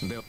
では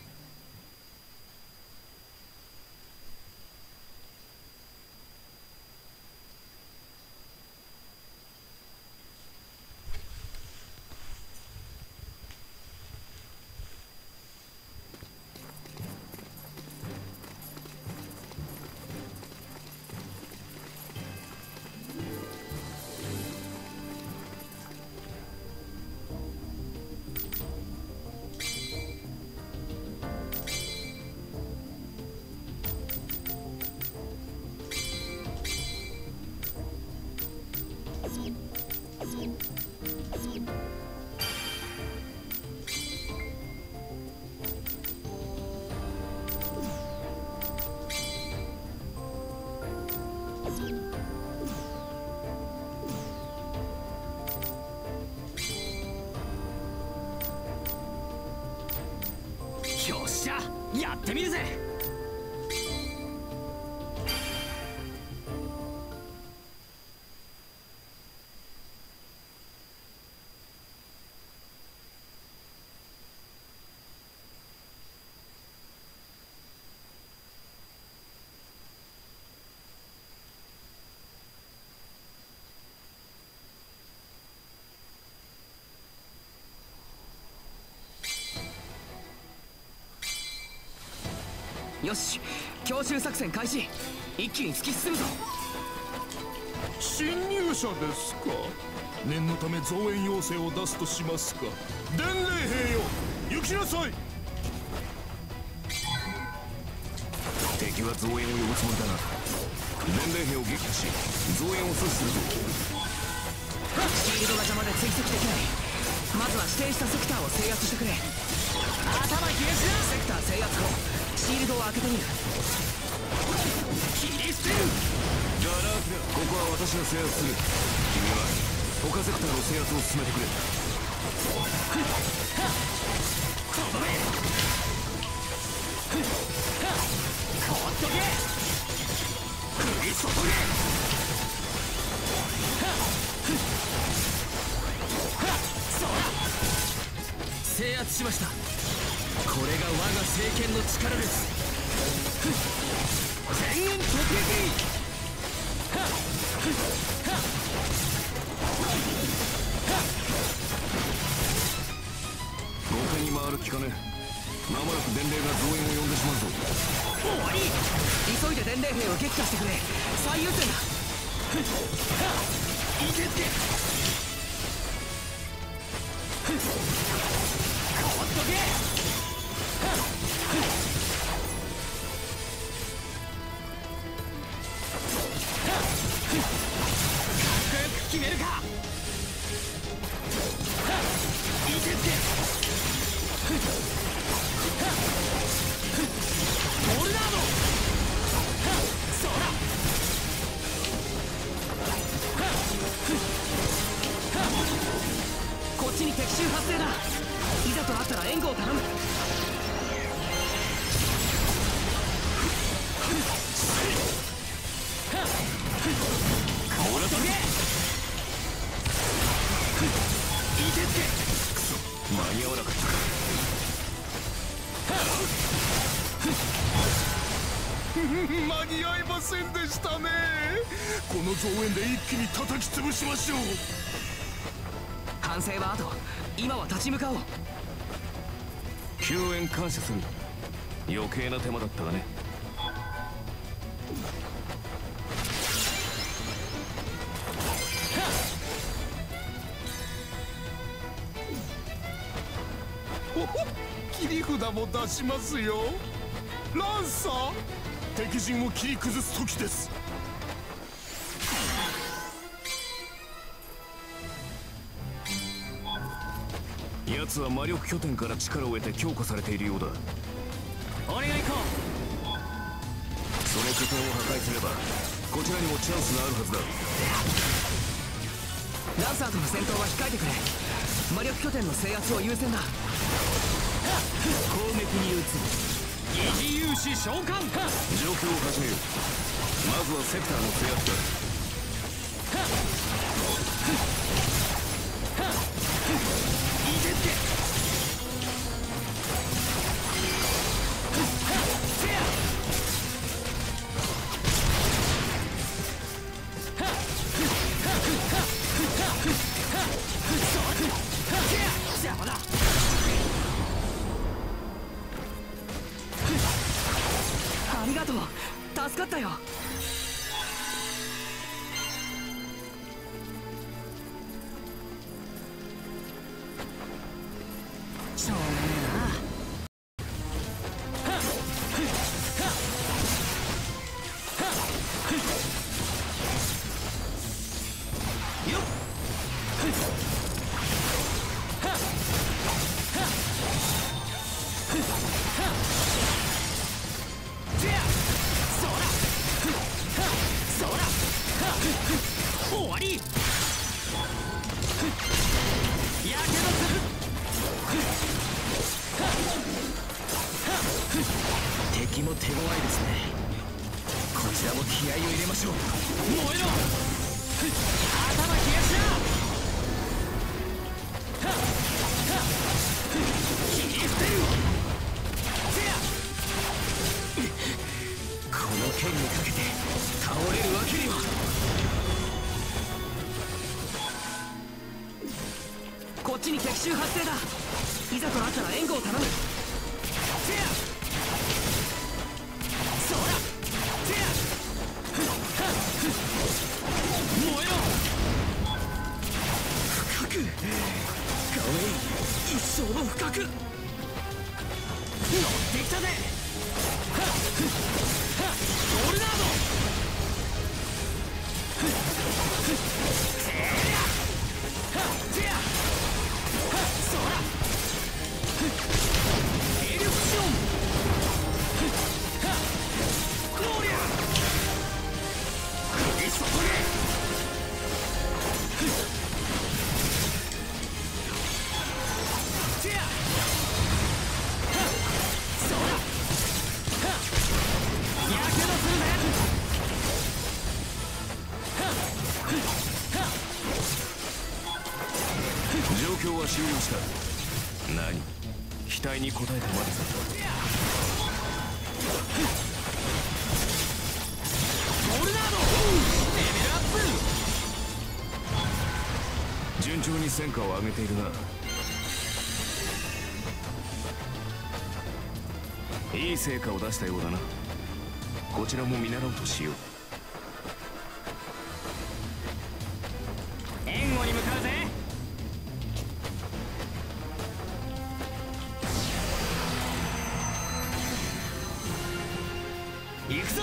よっしゃ、やってみるぜ。よし、強襲作戦開始。一気に突き進むぞ。侵入者ですか。念のため増援要請を出すとしますか。伝令兵よ、行きなさい。敵は増援を呼ぶつもりだな。伝令兵を撃破し増援を阻止するぞ。シールドが邪魔で追跡できない。まずは指定したセクターを制圧してくれ。頭冷やしな。セクター制圧後、シールドを開けてみる。切り捨てる。ガラーフだ。ここは私が制圧する。君は他セクターの制圧を進めてくれ。とどめ。放っとけ。振り注げ。制圧しました。これが我が聖剣の力です。全軍突撃。5回に回る気かね。まもなく伝令が増援を呼んでしまうぞ。終わり。急いで伝令兵を撃破してくれ。最優先だ。いけつけ。ほっとけ。決めるか。いけつけ。トルナード。そら。こっちに敵襲発生だ。いざとなったら援護を頼む。こらとけ。いけつけ。くそ、間に合わなかったか。間に合いませんでしたね。この増援で一気に叩き潰しましょう。反省は後。今は立ち向かおう。救援感謝する。余計な手間だったがね。ほほ、切り札も出しますよ。ランサー、敵陣を切り崩す時です。奴は魔力拠点から力を得て強化されているようだ。俺が行こう。その拠点を破壊すればこちらにもチャンスがあるはずだ。ランサーとの戦闘は控えてくれ。魔力拠点の制圧を優先だ。攻撃に移る。疑似勇士召喚。状況を始めよう。まずはセクターの制圧だ。いけつけ。終わり。やけどする。敵も手強いですね。こちらも気合を入れましょう。燃えろ。頭冷やしな。切り捨てる。この剣にかけて倒れるわけには。こっちに敵襲発生だ。いざとなったら援護を頼む。せやそらせや燃えろ。深くガウェイ一生の深く乗ってきたぜ。ゴールナードせやせやそら兵力シオンこりゃ首そこでせやそらやけどするね。状況は終了した。何、期待に応えてまでさ。ゴールナードレベルアップ。順調に戦果を上げているな。いい成果を出したようだな。こちらも見習おうとしよう。援護に向かうぜ。行くぞ。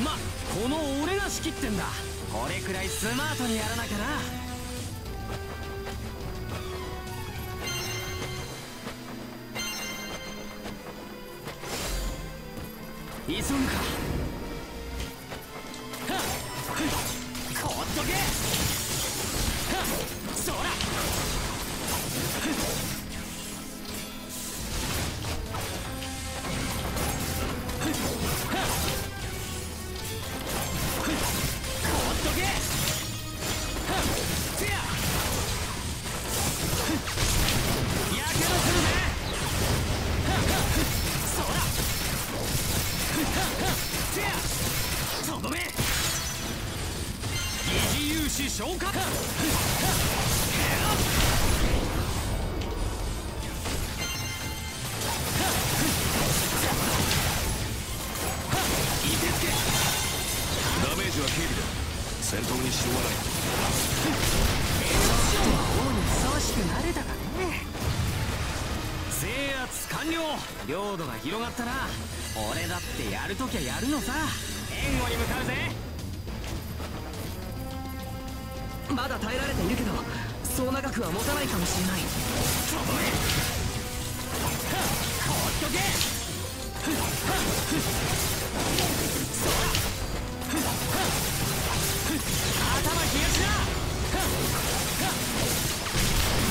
ま、この俺が仕切ってんだ。これくらいスマートにやらなきゃな。急ぐか。放っとけ。そら消化。ダメージは軽微だ。戦闘に支障はない。王にふさわしくなれたかね。制圧完了。領土が広がったな。俺だってやるときゃやるのさ。援護に向かうぜ。まだ耐えられているけど、そう長くは持たないかもしれない。とどめ。放っとけ。そら頭冷やしな。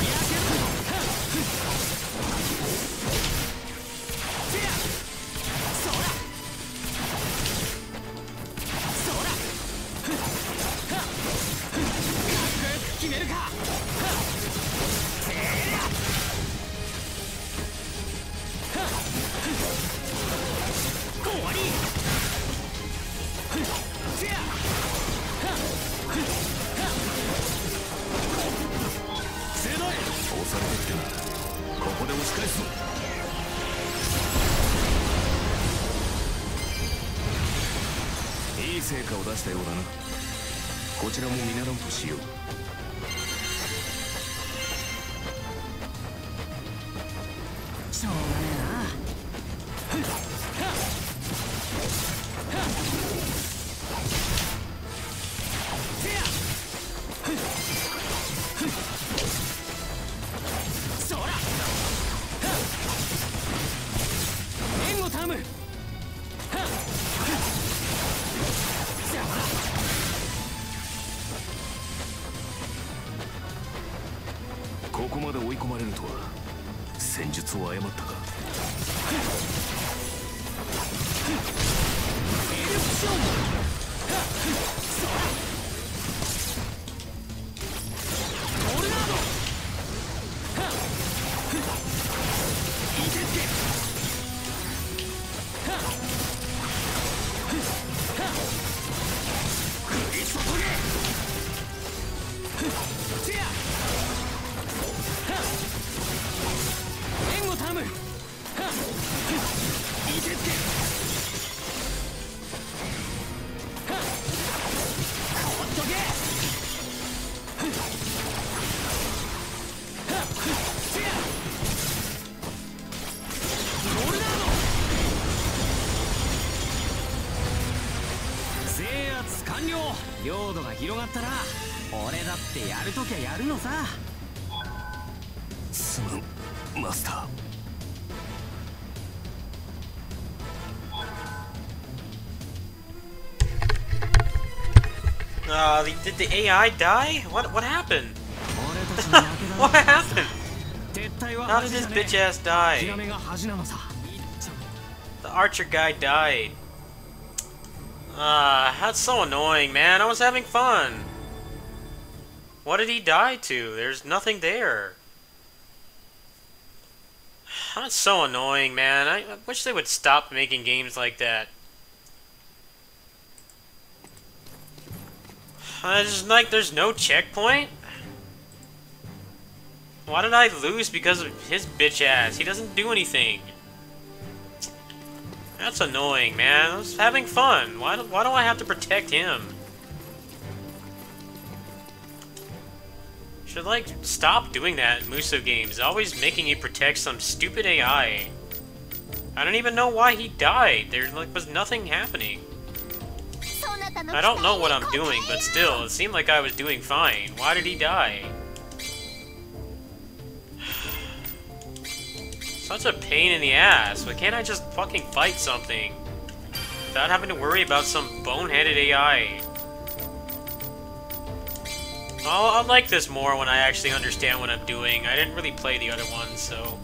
やけどせやそらそら決めるか。せや終わり。せや鋭い。押されてきてる。ここで押し返すぞ。いい成果を出したようだな。こちらも見習おうとしよう。しょうがねえな。せやそら援護頼む。スを誤ったか。領土が広がったら俺だってやるときゃやるのさ。すまんマスター。Did the AI die? What happened? What happened? How did this bitch ass die? The archer guy died. That's so annoying, man. I was having fun. What did he die to? There's nothing there. That's so annoying, man. I wish they would stop making games like that. Just like there's no checkpoint? Why did I lose because of his bitch ass? He doesn't do anything. That's annoying, man. I was having fun. Why do I have to protect him? Should like stop doing that in Muso games. Always making you protect some stupid AI. I don't even know why he died. There like was nothing happening. I don't know what I'm doing, but still, it seemed like I was doing fine. Why did he die? Such a pain in the ass. Why can't I just fucking fight something? Without having to worry about some boneheaded AI. I'll like this more when I actually understand what I'm doing. I didn't really play the other ones, so...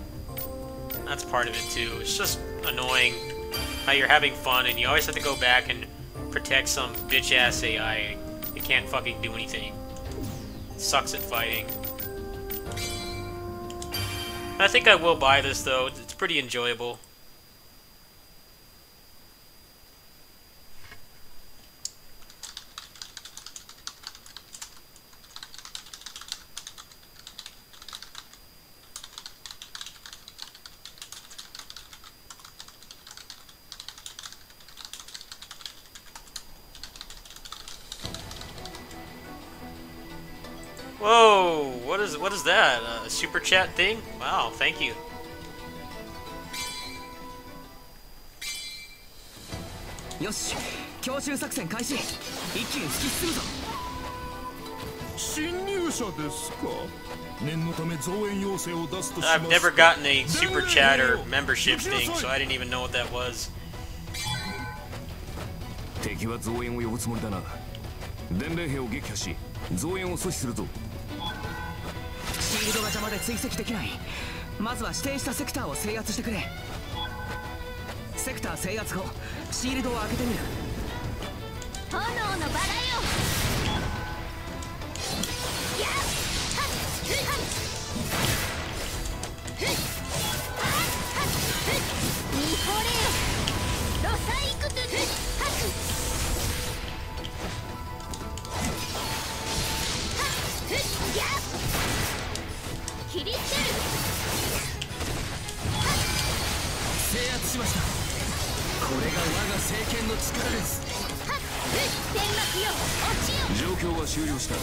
that's part of it too. It's just annoying how you're having fun and you always have to go back and protect some bitch-ass AI. You can't fucking do anything. It sucks at fighting. I think I will buy this though. It's pretty enjoyable. Whoa! What is that? A super chat thing? Wow, thank you. Yoshi, 強襲作戦開始。一気に突き進むぞ。侵入者ですか。念のため増援要請を出すとします。 I've never gotten a super chat or membership thing, so I didn't even know what that was. 敵は増援を呼ぶつもりだな。伝令兵を撃破し、増援を阻止するぞ。シールドが邪魔で追跡できない。まずは指定したセクターを制圧してくれ。セクター制圧後、シールドを開けてみる。炎のバラよ。見惚れよ。ロサイクトゥハク。切りつける。制圧しました。これが我が聖剣の力です。天幕よ、落ちよ。状況は終了した。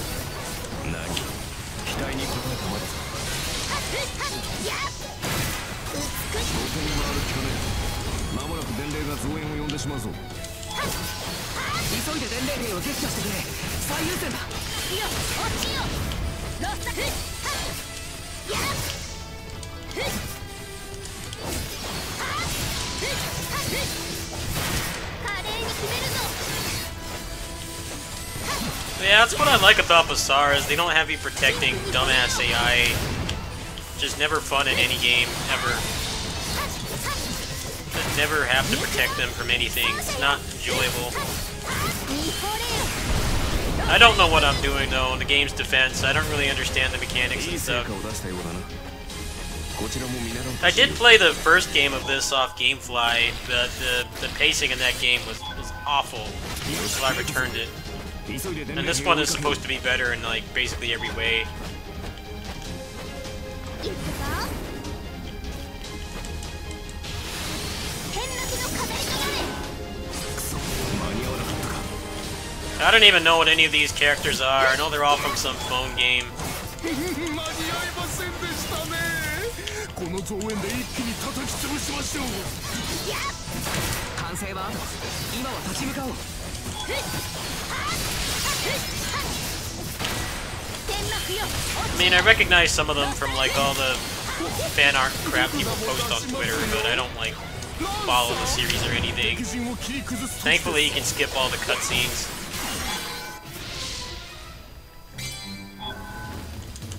何？期待に応えたまでさ。美しい。後手に回る気かね。間もなく伝令が増援を呼んでしまうぞ。急いで伝令兵を撃破してくれ。最優先だ。よ、落ちよ。ロスタフ。やっ。Yeah, that's what I like about Basara, is they don't have you protecting dumbass AI. Just never fun in any game, ever. never have to protect them from anything. It's not enjoyable. I don't know what I'm doing though in the game's defense. I don't really understand the mechanics and stuff. I did play the first game of this off GameFly. The pacing in that game was awful, so I returned it. And this one is supposed to be better in like basically every way. I don't even know what any of these characters are. I know they're all from some phone game. I mean, I recognize some of them from like all the fan art crap people post on Twitter, but I don't like follow the series or anything. Thankfully, you can skip all the cutscenes.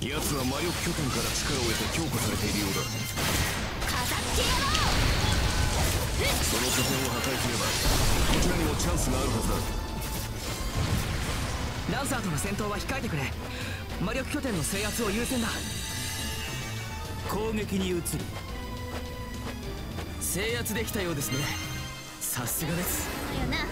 奴は魔力拠点から力を得て強化されているようだ。その拠点を破壊すればこちらにもチャンスがあるはずだ。ランサーとの戦闘は控えてくれ。魔力拠点の制圧を優先だ。攻撃に移る。制圧できたようですね。さすがです。やな。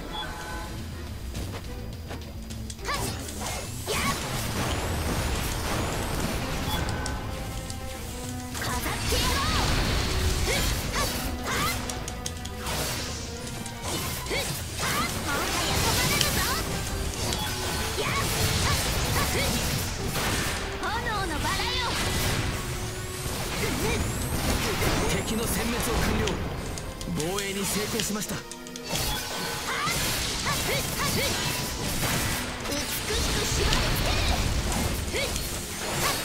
敵の殲滅を完了。防衛に成功しました。美しく縛り付け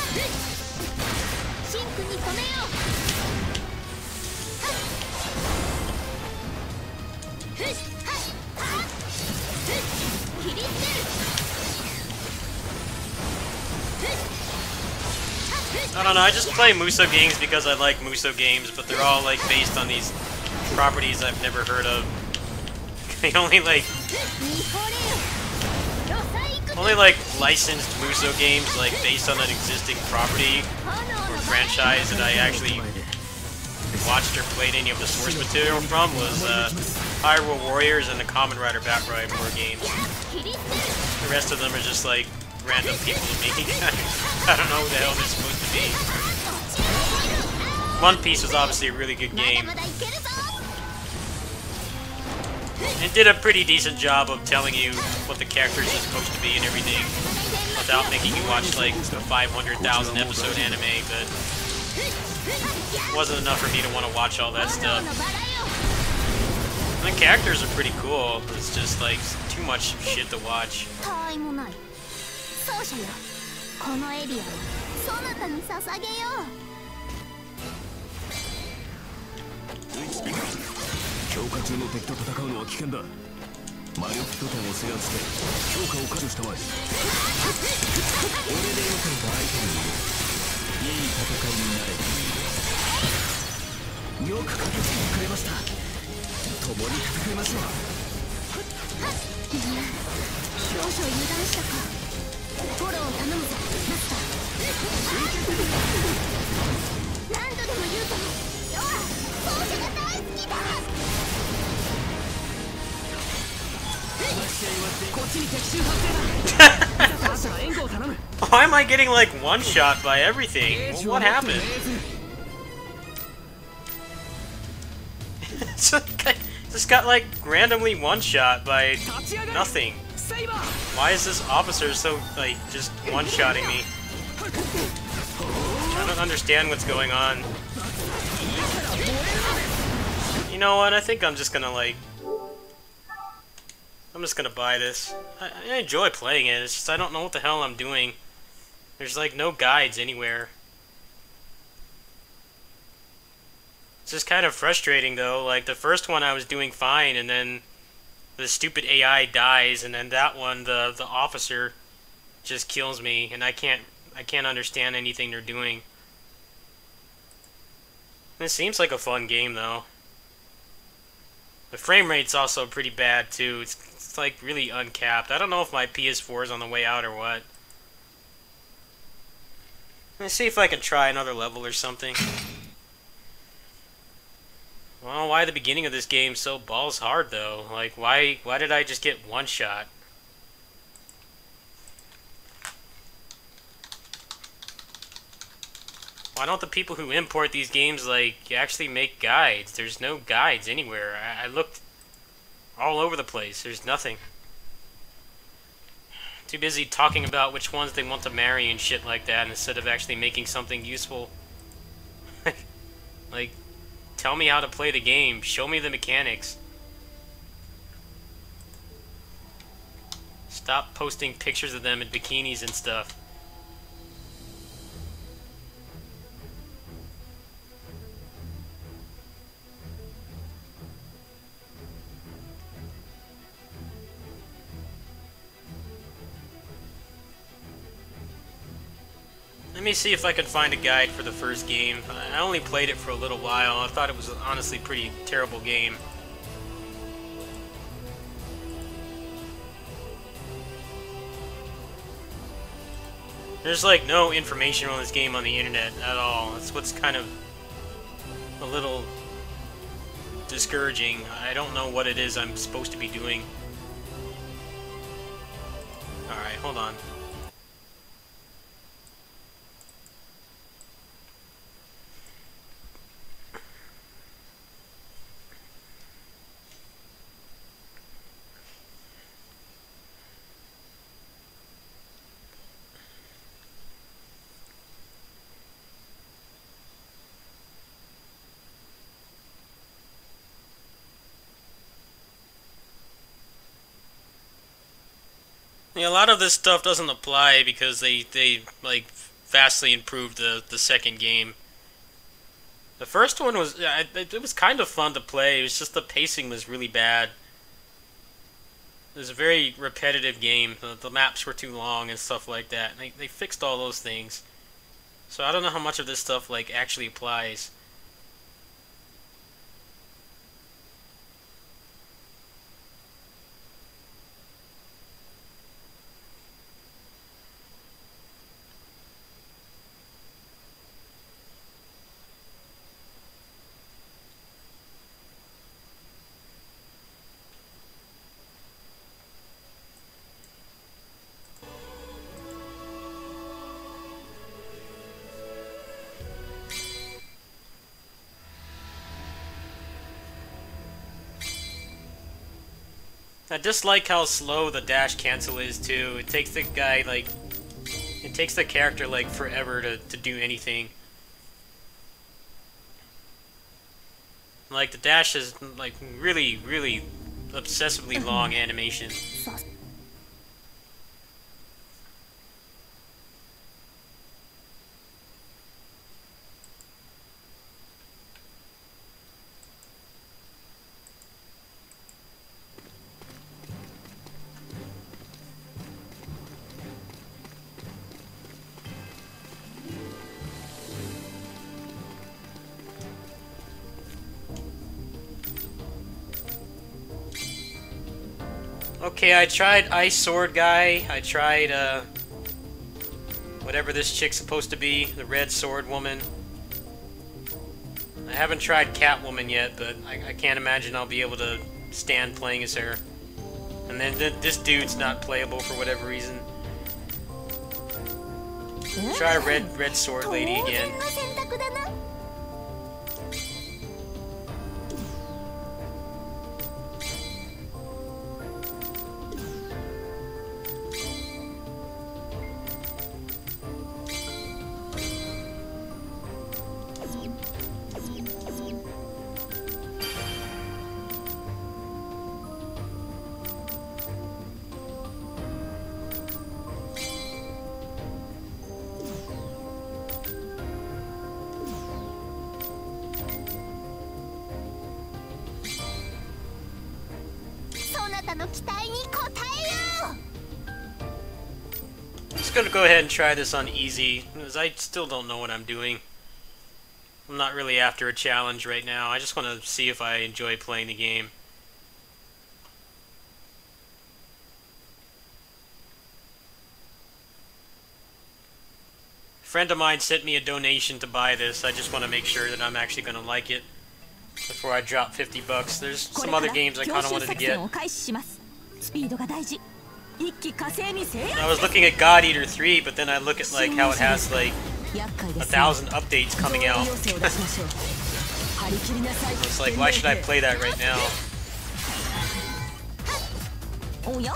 る。シンクに止めよう。 I don't know, I just play Muso games because I like Muso games, but they're all like based on these properties I've never heard of. They only like licensed Muso games like based on an existing property or franchise that I actually watched or played any of the source material from was Hyrule Warriors and the Kamen Rider Battle War games. The rest of them are just like random people to me. I don't know who the hell they're supposed to be. One Piece was obviously a really good game. It did a pretty decent job of telling you what the characters are supposed to be and everything, without making you watch like a 500,000 episode anime, but it wasn't enough for me to want to watch all that stuff. And the characters are pretty cool, it's just like too much shit to watch. このエリアをそなたに捧げよう。強化中の敵と戦うのは危険だ。魔力拠点を制圧して強化を解除したまえ。俺でよければ相手にいる。いい戦いになれ。よく駆けつけてくれました。共に戦いましょう。いや、少々油断したか。 フォローを頼むぞ、マスター。何度でも言うと、要は掃除が大好きだ。こっちに敵襲発生だ。援護を頼む。Why am I getting like one shot by everything? What happened? Just got like randomly one shot by nothing. Why is this officer so, like, just one-shotting me? I don't understand what's going on. You know what, I think I'm just gonna, like... I'm just gonna buy this. I enjoy playing it, it's just I don't know what the hell I'm doing. There's, like, no guides anywhere. It's just kind of frustrating, though. Like, the first one I was doing fine, and then... the stupid AI dies, and then that one, the officer, just kills me, and I can't understand anything they're doing. It seems like a fun game, though. The frame rate's also pretty bad, too. It's like really uncapped. I don't know if my PS4 is on the way out or what. Let's see if I can try another level or something. Well, why the beginning of this game so balls hard, though? Like, why did I just get one shot? Why don't the people who import these games, like, actually make guides? There's no guides anywhere. I looked all over the place. There's nothing. Too busy talking about which ones they want to marry and shit like that instead of actually making something useful. Like, tell me how to play the game. Show me the mechanics. Stop posting pictures of them in bikinis and stuff. Let me see if I can find a guide for the first game. I only played it for a little while. I thought it was honestly a pretty terrible game. There's like no information on this game on the internet at all. That's what's kind of a little discouraging. I don't know what it is I'm supposed to be doing. Alright, hold on. Yeah, a lot of this stuff doesn't apply because they like vastly improved the second game. The first one was it was kind of fun to play. It was just the pacing was really bad. It was a very repetitive game. The maps were too long and stuff like that. And they fixed all those things. So I don't know how much of this stuff like actually applies. I dislike how slow the dash cancel is too. It takes the guy like, it takes the character like forever to do anything. Like the dash is like really obsessively long animation. Okay, I tried Ice Sword Guy. I tried, whatever this chick's supposed to be, the Red Sword Woman. I haven't tried Catwoman yet, but I can't imagine I'll be able to stand playing as her. And then this dude's not playable for whatever reason. Try Red Sword Lady again. I'm just gonna go ahead and try this on easy, because I still don't know what I'm doing. I'm not really after a challenge right now. I just want to see if I enjoy playing the game. A friend of mine sent me a donation to buy this. I just want to make sure that I'm actually going to like it before I drop 50 bucks. There's some other games I kind of wanted to get. I was looking at God Eater 3, but then I look at like how it has like 1,000 updates coming out. It's like, why should I play that right now? おや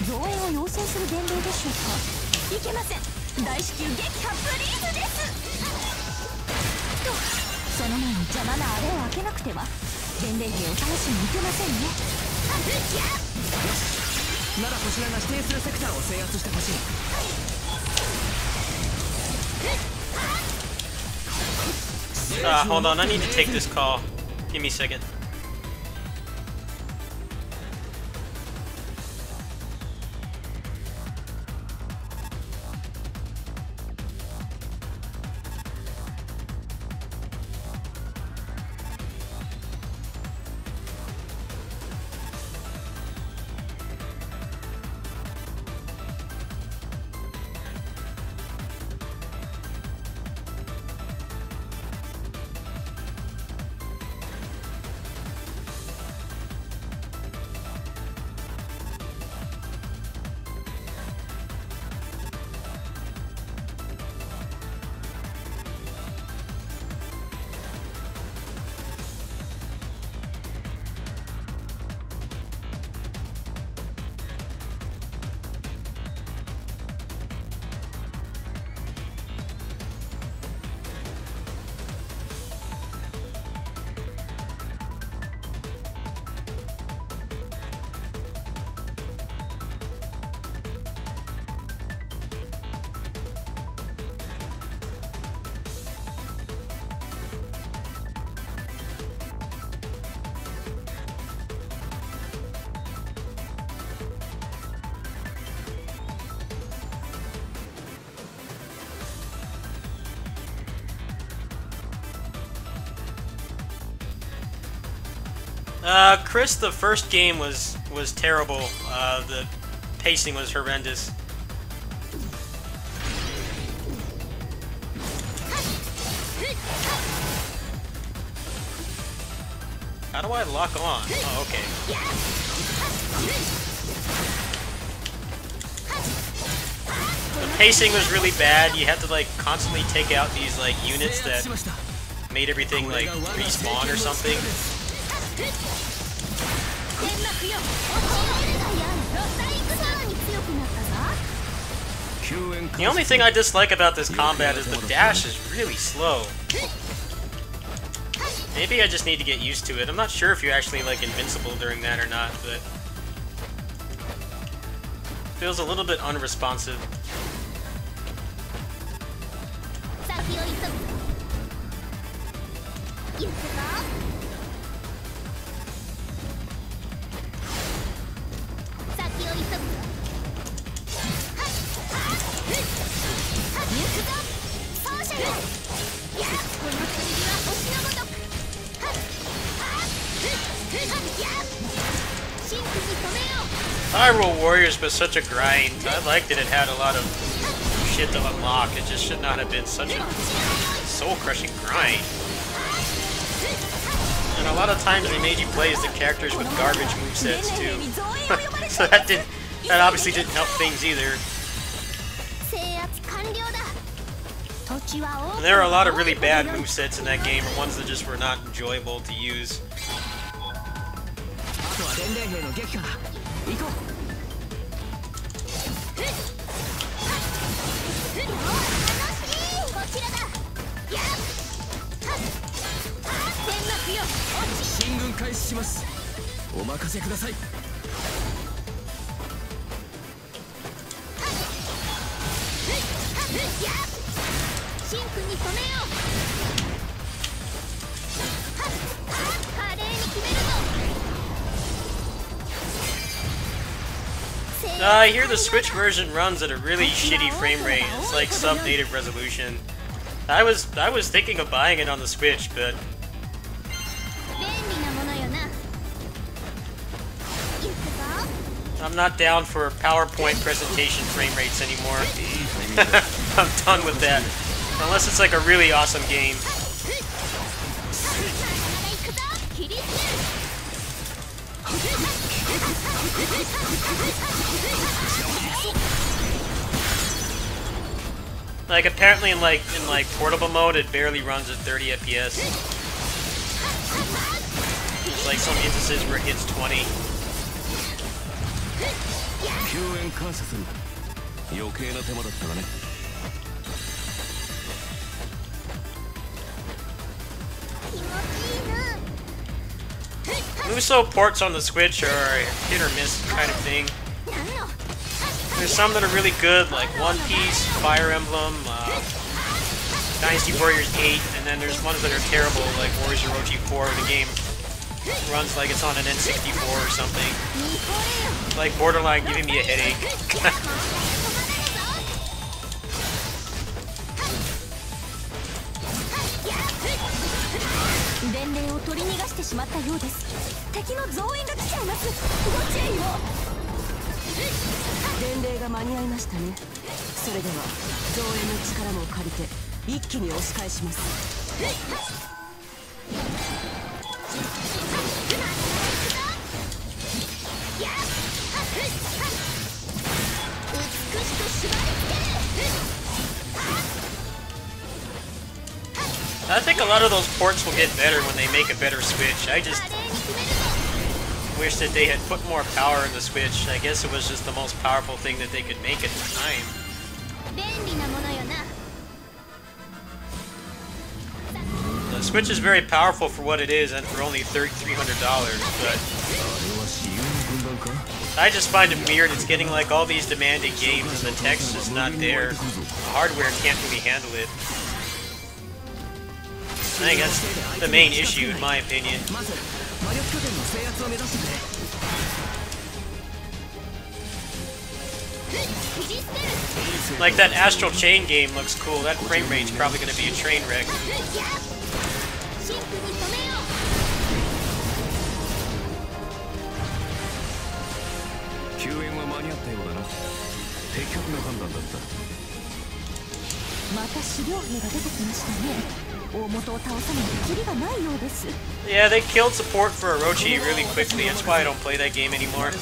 増援を要請する伝令でしょうか。いけません。大至急撃破プリーズです。その前に邪魔なあれを開けなくては伝令兵を倒しに行けませんね。ならこちらが指定するセクターを制圧してほしい。Hold on, I need to take this call. Give me a second. Chris, the first game was terrible. The pacing was horrendous. How do I lock on? Oh, okay. The pacing was really bad. You had to like constantly take out these like units that made everything like respawn or something. The only thing I dislike about this combat is the dash is really slow. Maybe I just need to get used to it. I'm not sure if you're actually like invincible during that or not, but it feels a little bit unresponsive. Hyrule Warriors was such a grind. I liked it. It had a lot of shit to unlock. It just should not have been such a soul-crushing grind. And a lot of times they made you play as the characters with garbage movesets too. So that obviously didn't help things either. And there were a lot of really bad movesets in that game, or ones that just were not enjoyable to use. I hear the Switch version runs at a really shitty frame rate. It's like sub-native resolution. I was thinking of buying it on the Switch, but 便利なものよな。行くぞ。 I'm not down for PowerPoint presentation frame rates anymore. I'm done with that. Unless it's like a really awesome game. Like apparently in portable mode it barely runs at 30 FPS. There's like some instances where it hits 20. 救援感謝する。余計な手間だったがね。 Muso ports on the Switch are a hit or miss kind of thing. There's some that are really good, like One Piece, Fire Emblem, Dynasty Warriors 8, and then there's ones that are terrible, like Warriors Orochi 4. The game runs like it's on an N64 or something. Like borderline giving me a headache. 伝令を取り逃がしてしまったようです。敵の増援が来ちゃいます。ご注意を。伝令が間に合いましたね。それでは増援の力も借りて一気に押し返します。美しく縛り付ける。 I think a lot of those ports will get better when they make a better Switch. I just wish that they had put more power in the Switch. I guess it was just the most powerful thing that they could make at the time. The Switch is very powerful for what it is and for only $300, but I just find it weird. It's getting like all these demanding games and the text is not there. The hardware can't really handle it. I think that's the main issue, in my opinion. Like that Astral Chain game looks cool. That frame rate's probably going to be a train wreck. Yeah, they killed support for Orochi really quickly. That's why I don't play that game anymore.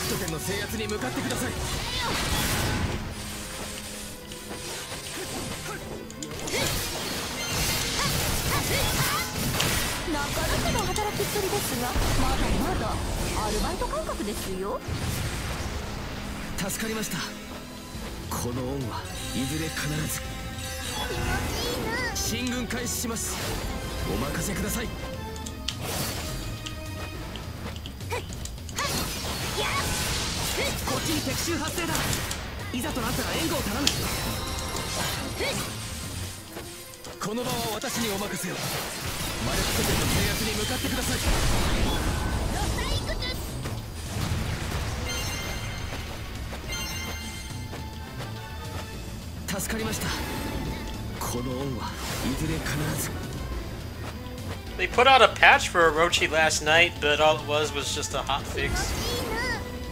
They put out a patch for Orochi last night, but all it was just a hot fix.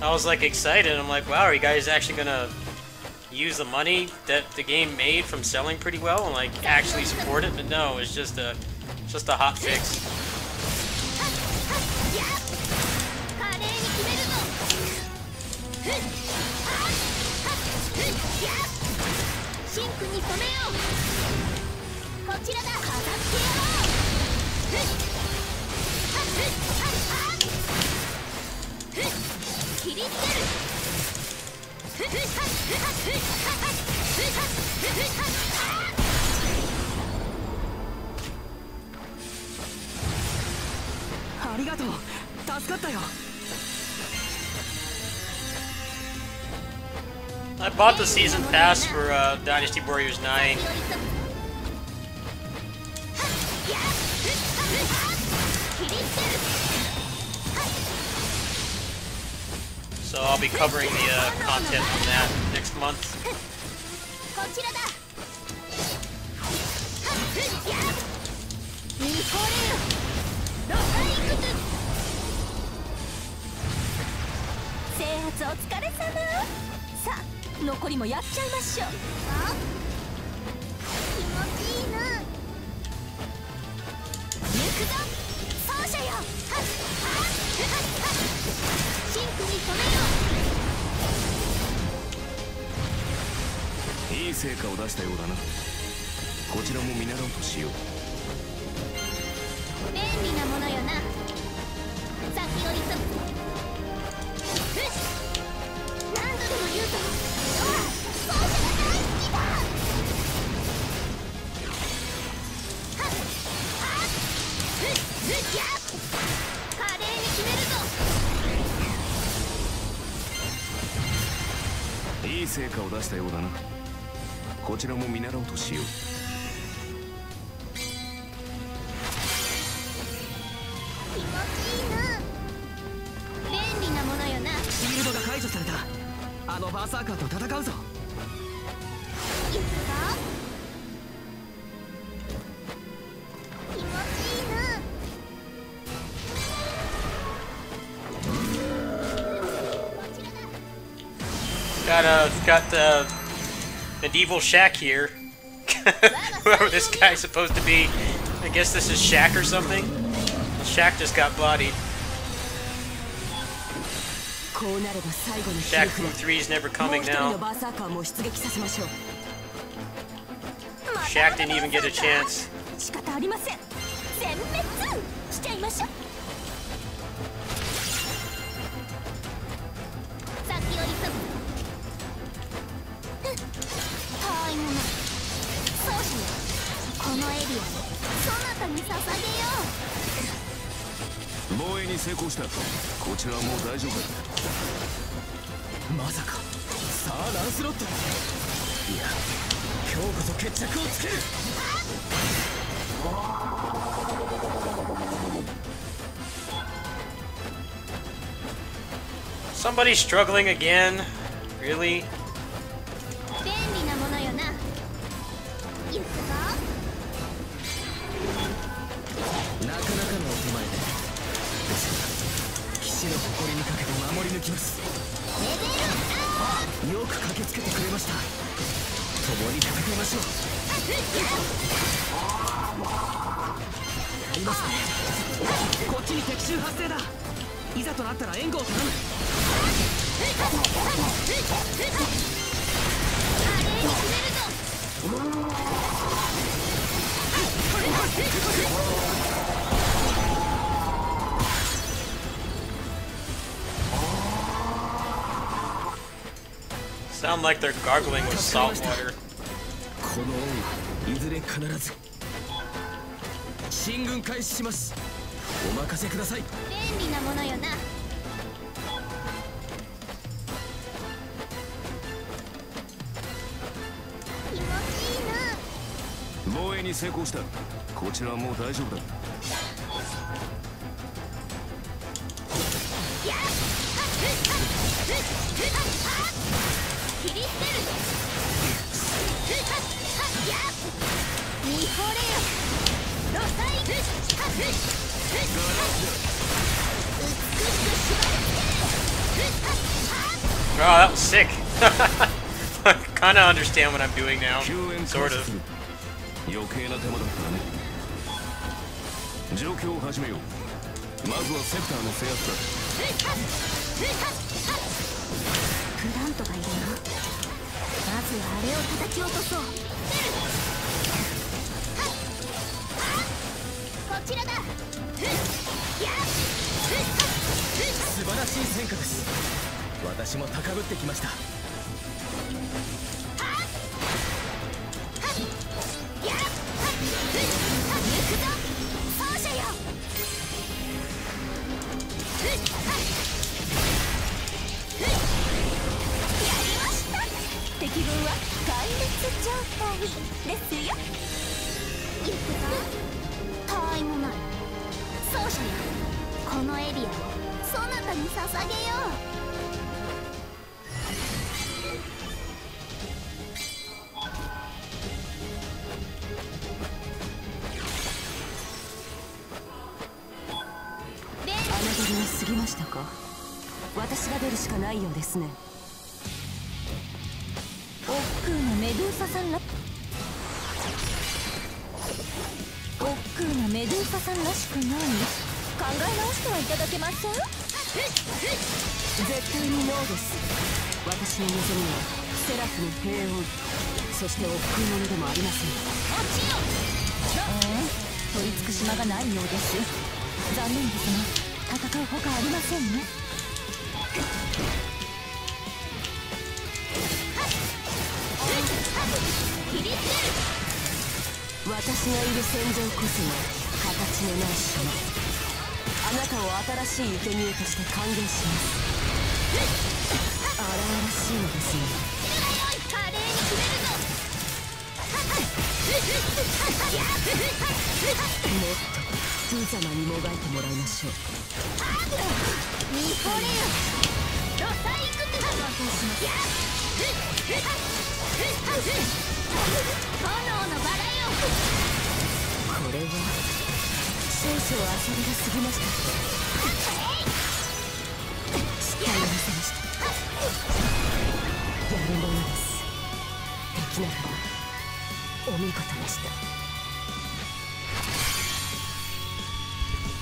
I was like excited. I'm like, wow, are you guys actually gonna use the money that the game made from selling pretty well and like actually support it? But no, it's just a hot fix. I bought the season pass for Dynasty Warriors 9. So I'll be covering the content from that next month. 見惚れよロサイクス制圧お疲れ様。さあ残りもやっちゃいましょう。気持ちいいな。行くぞ奏者よ。シンクに止めよう。いい成果を出したようだな。こちらも見習おうとしよう。便利なものよな。先よりそ何度でも言うと奏者が大好きだ。華麗に決めるぞ。いい成果を出したようだな。こちらも見習おうとしよう。気持ちいいな。便利なものよな。シールドが解除された。あのバーサーカーと戦うぞ。いくぞ。気持ちいいな。 Got medieval Shaq here. Whoever this guy's supposed to be. I guess this is Shaq or something. Shaq just got bodied. Shaq from 3 is never coming now. Shaq didn't even get a chance. 仕方ありません。全滅しちゃいましょう。先よりそぶ。たわいもない。そうしよう。このエリアをそなたに捧げよ防衛に成功した。こちらはもう大丈夫だ。まさか。さあランスロット。いや、今日こそ決着をつける。 Somebody struggling again? Really? 便利なものよな。行くぞ。なかなかのお手前で。騎士の誇りにかけて守り抜きます。レベルアップ。よく駆けつけてくれました。共に戦いましょう。やりますね。こっちに敵襲発生だ。いざとなったら援護を頼む。Sound like they're gargling with salt water. この恩いずれ必ず進軍開始します。お任せください。便利なものよな。気持ちいいな。防衛に成功した。こちらはもう大丈夫だ。切り捨てる。見惚れよ。ロサイク。 Oh, that was sick. I kind of understand what I'm doing now. Sort of. 余計な手間だったね。状況を始めよう。まずはセクターの制圧だ。グラントがいるな。まずはあれを叩き落とそう。こちらだ。素晴らしい戦果です。私も高ぶってきました。敵軍は壊滅状態ですよ。行くぞ。たわいもない。奏者よ、このエリアをそなたに捧げよう。ぎましたか。私が出るしかないようですね。億劫なメドゥーサさんらしくない。考え直してはいただけません？絶対にノーです。私の望みはセラフの平穏、そして億劫者でもありません。取り付く島がないようです。残念ですが戦うほかありませんね。私がいる戦場こそが形のない島。あなたを新しい生贄として歓迎します。荒々しいのですね。華麗に決めるぞ。もっと無様にもがいてもらいましょう。見惚れよ。ロサイクス反応します。炎のバラよ。これは少々遊びが過ぎました失態を見せました。やるものです。敵ながらお見事でした。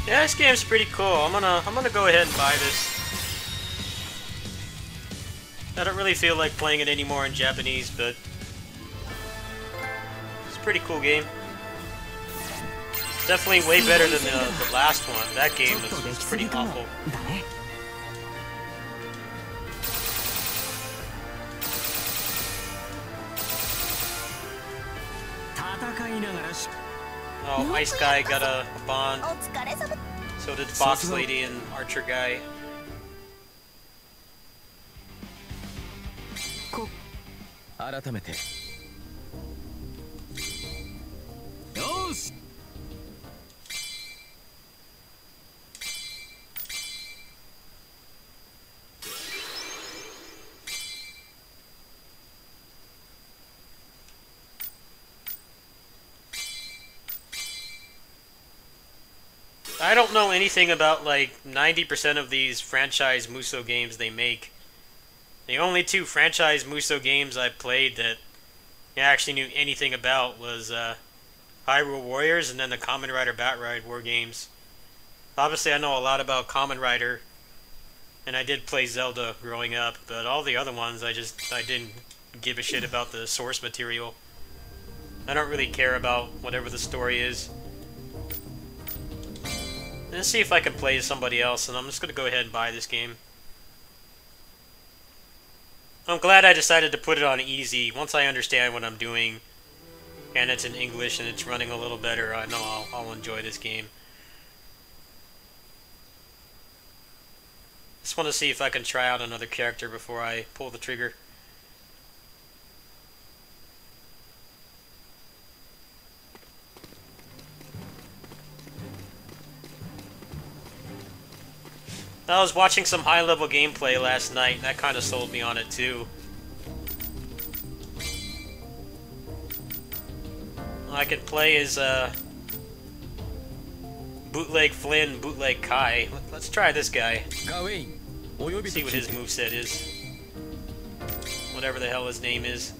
Yeah, this game's pretty cool. I'm gonna go ahead and buy this. I don't really feel like playing it anymore in Japanese, but it's a pretty cool game. Definitely way better than the last one. That game was pretty awful. Oh, Ice Guy got a bond. So did Fox Lady and Archer Guy. 改めてよし。I don't know anything about like 90% of these franchise Muso games they make. The only two franchise Muso games I played that I actually knew anything about was Hyrule Warriors and then the Kamen Rider Batride War games. Obviously I know a lot about Kamen Rider, and I did play Zelda growing up, but all the other ones I didn't give a shit about the source material. I don't really care about whatever the story is. Let's see if I can play as somebody else, and I'm just going to go ahead and buy this game. I'm glad I decided to put it on easy. Once I understand what I'm doing, and it's in English and it's running a little better, I know I'll enjoy this game. Just want to see if I can try out another character before I pull the trigger. I was watching some high-level gameplay last night, and that kind of sold me on it, too. I could play as, Bootleg Flynn, Bootleg Kai. Let's try this guy. See what his moveset is. Whatever the hell his name is.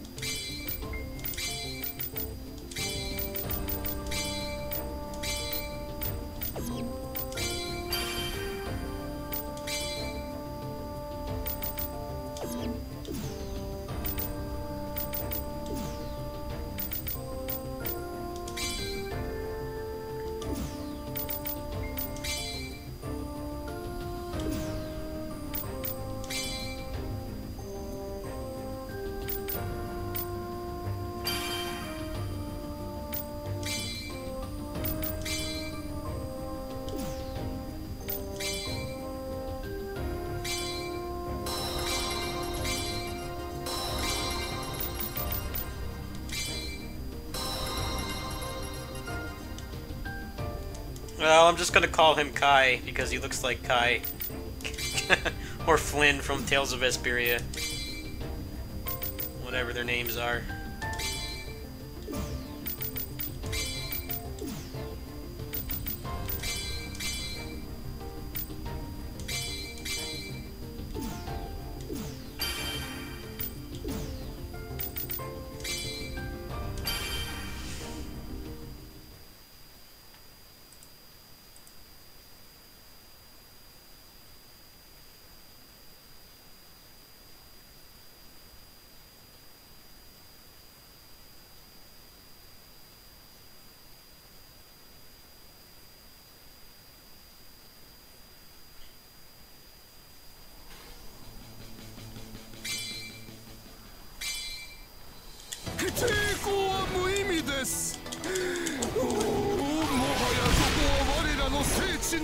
Well, I'm just gonna call him Kai, because he looks like Kai. Or Flynn from Tales of Vesperia. Whatever their names are.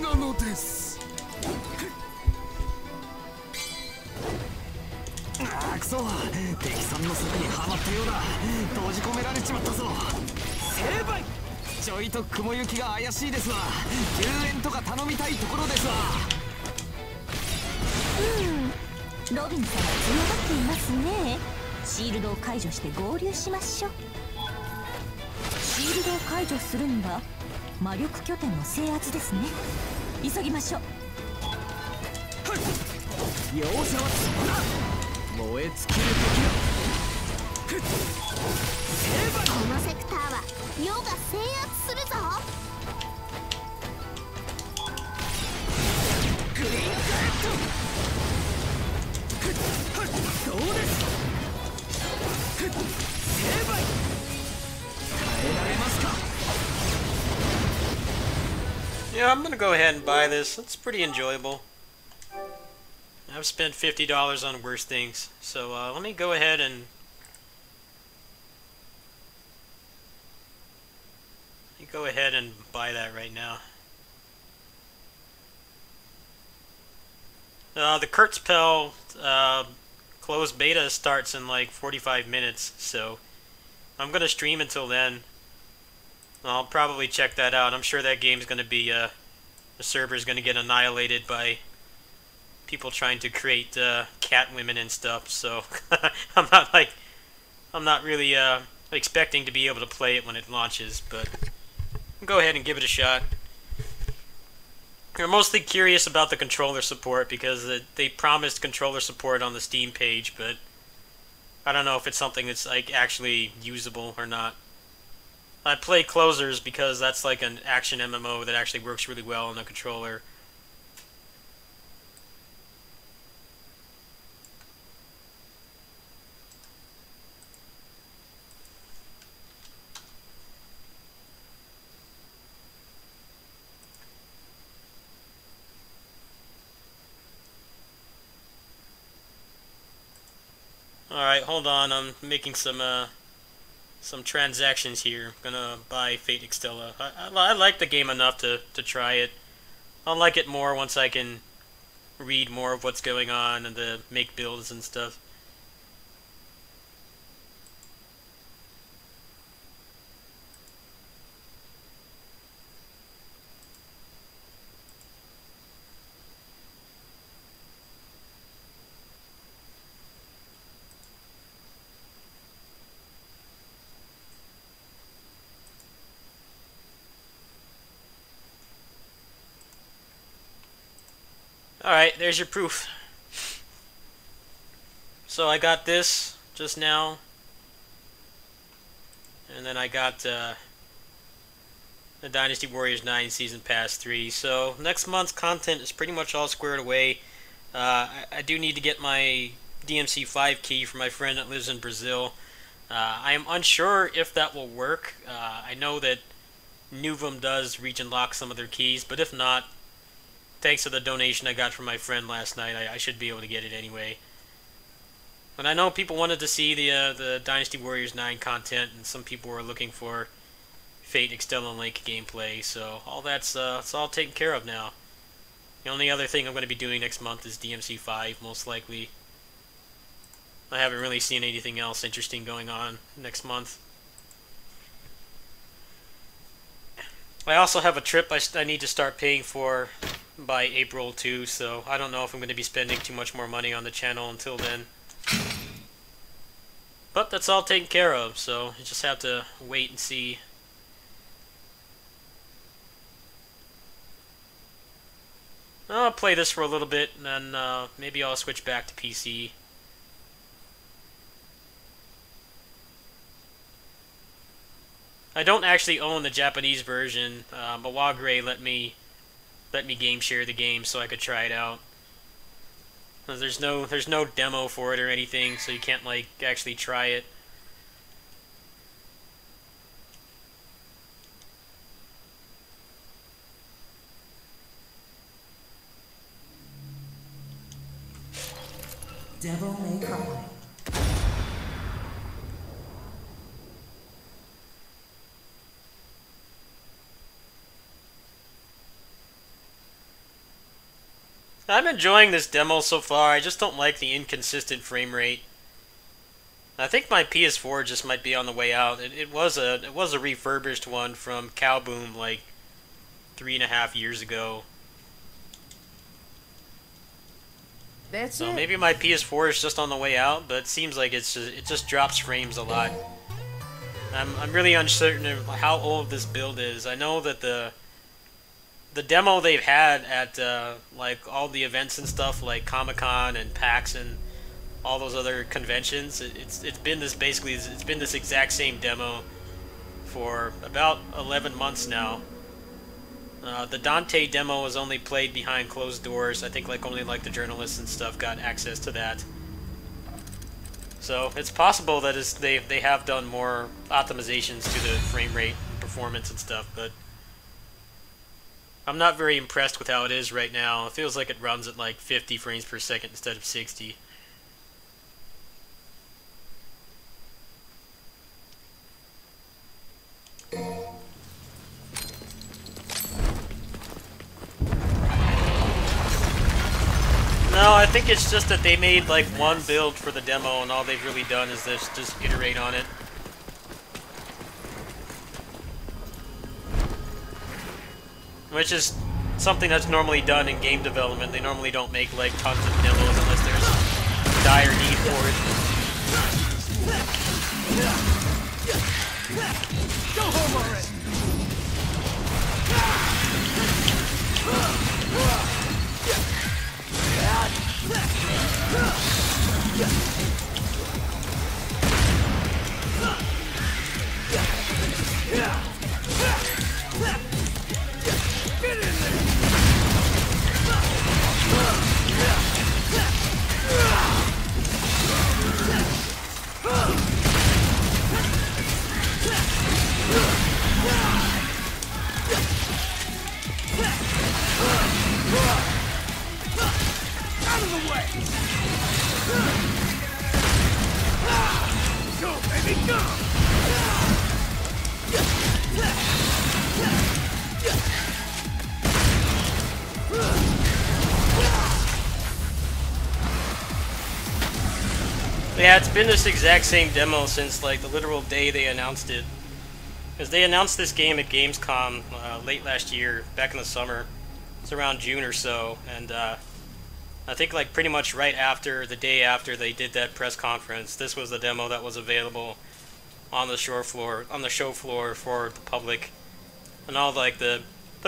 なのです。ああ、くそ、敵さんの策にはまったようだ。閉じ込められちまったぞ。成敗。ちょいと雲行きが怪しいですわ。救援とか頼みたいところですわ。ロビンさんは強がっていますね。シールドを解除して合流しましょう。シールドを解除するには魔力拠点の制圧ですね。急ぎましょう。容赦はつまらん。燃え尽きる敵だ。このセクターは世が制圧するぞ。グリーンカレット。どうです。成敗。耐えられますか。 Yeah, I'm gonna go ahead and buy this. It's pretty enjoyable. I've spent $50 on worse things, so let me go ahead and buy that right now. The Kurtzpel closed beta starts in like 45 minutes, so I'm gonna stream until then. I'll probably check that out. I'm sure that game's gonna be the server's gonna get annihilated by people trying to create cat women and stuff. So I'm not really expecting to be able to play it when it launches, but I'll go ahead and give it a shot. I'm mostly curious about the controller support because they promised controller support on the Steam page, but I don't know if it's something that's like actually usable or not. I play Closers because that's like an action MMO that actually works really well on the controller. Alright, hold on, I'm making some transactions here. I'm gonna buy Fate Extella. I like the game enough to try it. I'll like it more once I can read more of what's going on and make builds and stuff. Alright, there's your proof. So I got this just now. And then I got the Dynasty Warriors 9 Season Pass 3. So next month's content is pretty much all squared away. I do need to get my DMC5 key from my friend that lives in Brazil. I am unsure if that will work. I know that Nuvum does region lock some of their keys, but if not, thanks to the donation I got from my friend last night, I should be able to get it anyway. But I know people wanted to see the Dynasty Warriors 9 content, and some people were looking for Fate Extella LINK gameplay, so all that's it's all taken care of now. The only other thing I'm going to be doing next month is DMC5, most likely. I haven't really seen anything else interesting going on next month. I also have a trip I need to start paying for by April too, so I don't know if I'm going to be spending too much more money on the channel until then. But that's all taken care of, so you just have to wait and see. I'll play this for a little bit, and then maybe I'll switch back to PC. I don't actually own the Japanese version. Mawagre let me game share the game so I could try it out. There's no demo for it or anything, so you can't like actually try it. Devil may cry. I'm enjoying this demo so far. I just don't like the inconsistent frame rate. I think my PS4 just might be on the way out. It was a refurbished one from Cowboom like 3.5 years ago. That's So it. maybe my PS4 is just on the way out, but it seems like it just drops frames a lot. I'm really uncertain of how old this build is. I know that the demo they've had at like all the events and stuff like Comic-Con and PAX and all those other conventions, it's been this exact same demo for about 11 months now. The Dante demo was only played behind closed doors. I think only the journalists and stuff got access to that. So it's possible that they have done more optimizations to the frame rate, performance and stuff, but I'm not very impressed with how it is right now. It feels like it runs at like 50 frames per second instead of 60. No, I think it's just that they made like one build for the demo and all they've really done is just iterate on it. Which is something that's normally done in game development. They normally don't make like tons of demos unless there's dire need for it. Go home already. Out of the way! Go, baby, go! Yeah, it's been this exact same demo since like the literal day they announced it. Because they announced this game at Gamescom late last year, back in the summer. It's around June or so, and I think like pretty much right after, the day after they did that press conference, this was the demo that was available on the show floor for the public, and all like the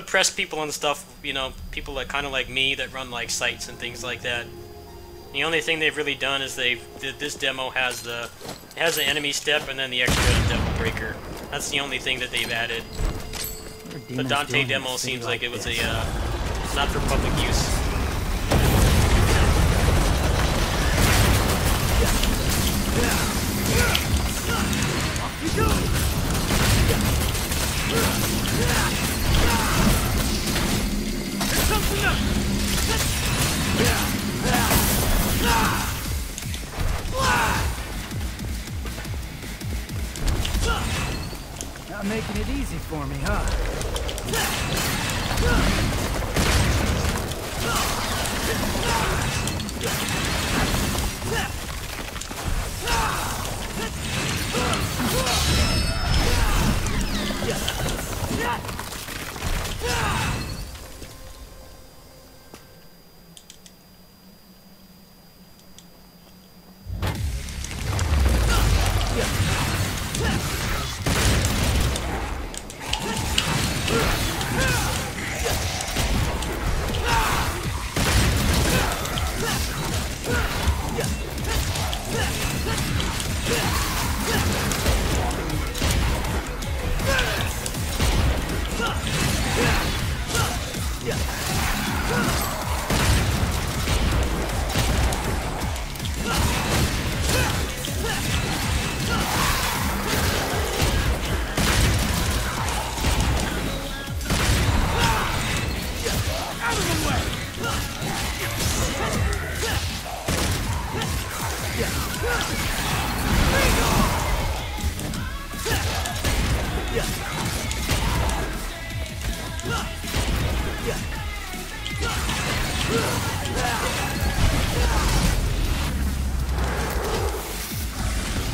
press people and stuff. You know, people that kind of like me that run like sites and things like that. The only thing they've really done is this demo has the enemy step and then the extra devil breaker. That's the only thing that they've added. The Dante demo seems like it was a not for public use. Not making it easy for me, huh?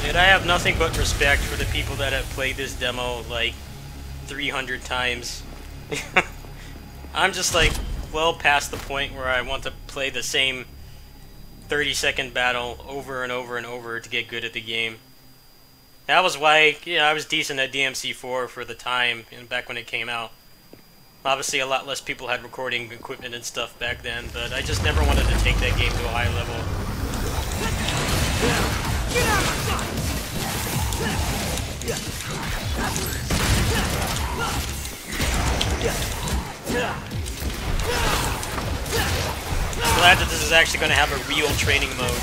And I have nothing but respect for the people that have played this demo like 300 times. I'm just like well past the point where I want to play the same 30-second battle over and over and over to get good at the game. That was why, yeah, I was decent at DMC4 for the time, back when it came out. Obviously, a lot less people had recording equipment and stuff back then, but I just never wanted to take that game to a high level. Get out of my sight! I'm glad that this is actually going to have a real training mode.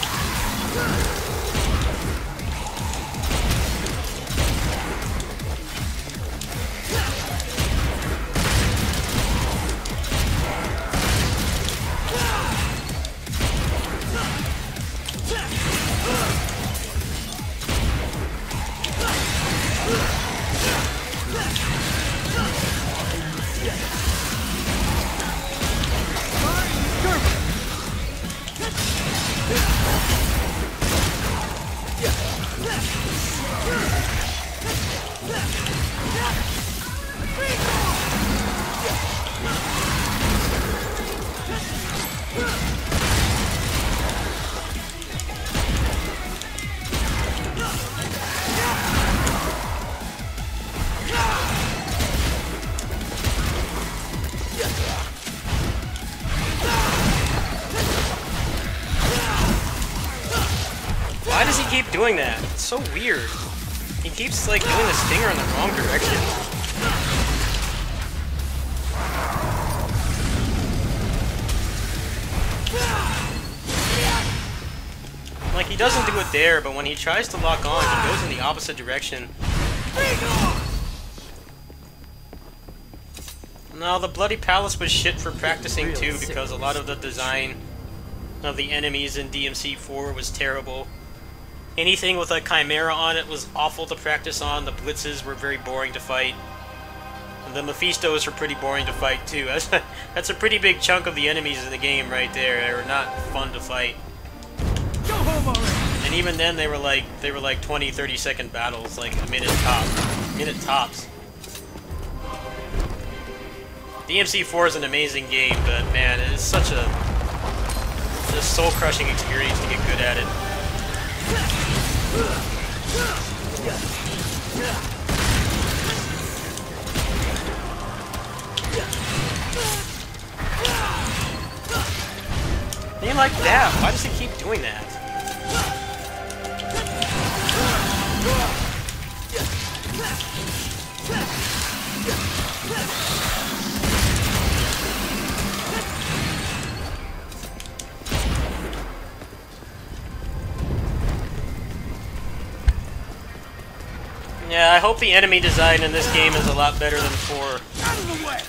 Why does he keep doing that? It's so weird. He keeps like doing the stinger in the wrong direction. Like he doesn't do it there, but when he tries to lock on, he goes in the opposite direction. No, the Bloody Palace was shit for practicing too, because a lot of the design of the enemies in DMC4 was terrible. Anything with a Chimera on it was awful to practice on. The Blitzes were very boring to fight. And the Mephistos were pretty boring to fight too. That's a pretty big chunk of the enemies in the game right there. They were not fun to fight. Go home already! And even then they were like 20-30 second battles, like a minute tops. DMC4 is an amazing game, but man, it is such a soul-crushing experience to get good at it. Ain't like that. Why does he keep doing that? Yeah, I hope the enemy design in this game is a lot better than 4. Out of the way!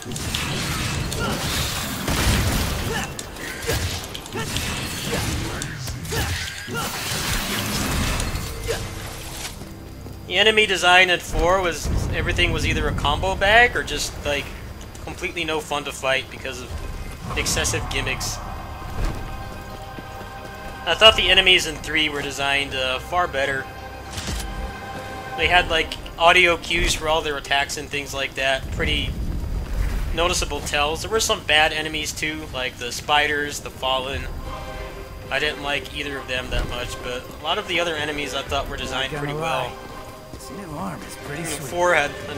The enemy design at 4 was everything was either a combo bag or just like completely no fun to fight because of excessive gimmicks. I thought the enemies in 3 were designed far better. They had like audio cues for all their attacks and things like that. Pretty noticeable tells. There were some bad enemies too, like the spiders, the fallen. I didn't like either of them that much, but a lot of the other enemies I thought were designed pretty well. This new arm is pretty sweet. 4 had an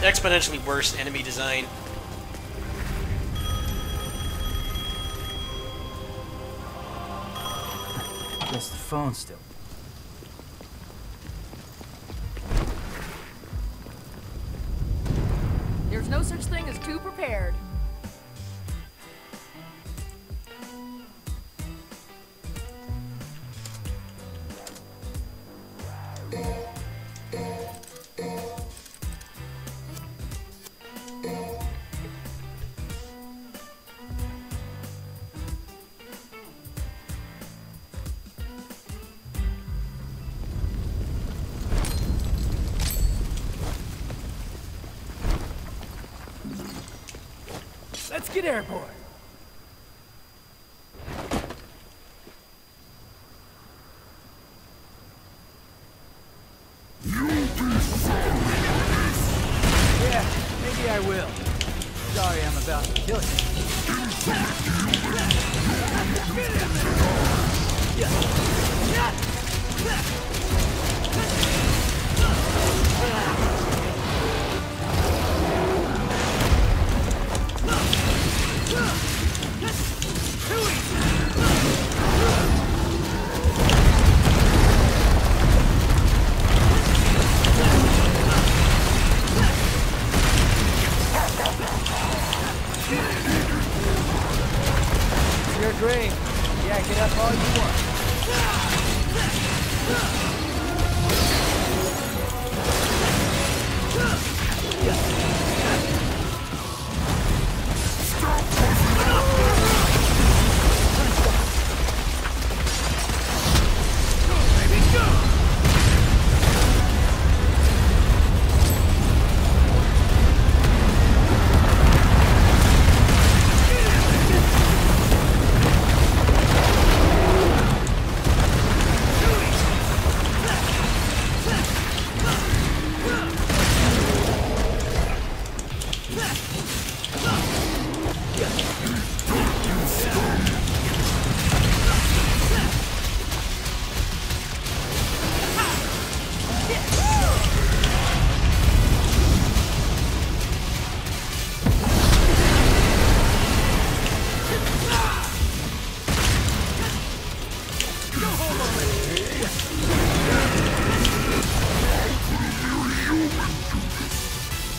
exponentially worse enemy design. Guess the phone's still. There's no such thing as too prepared. Let's get airborne. your dream. Yak it up all you want.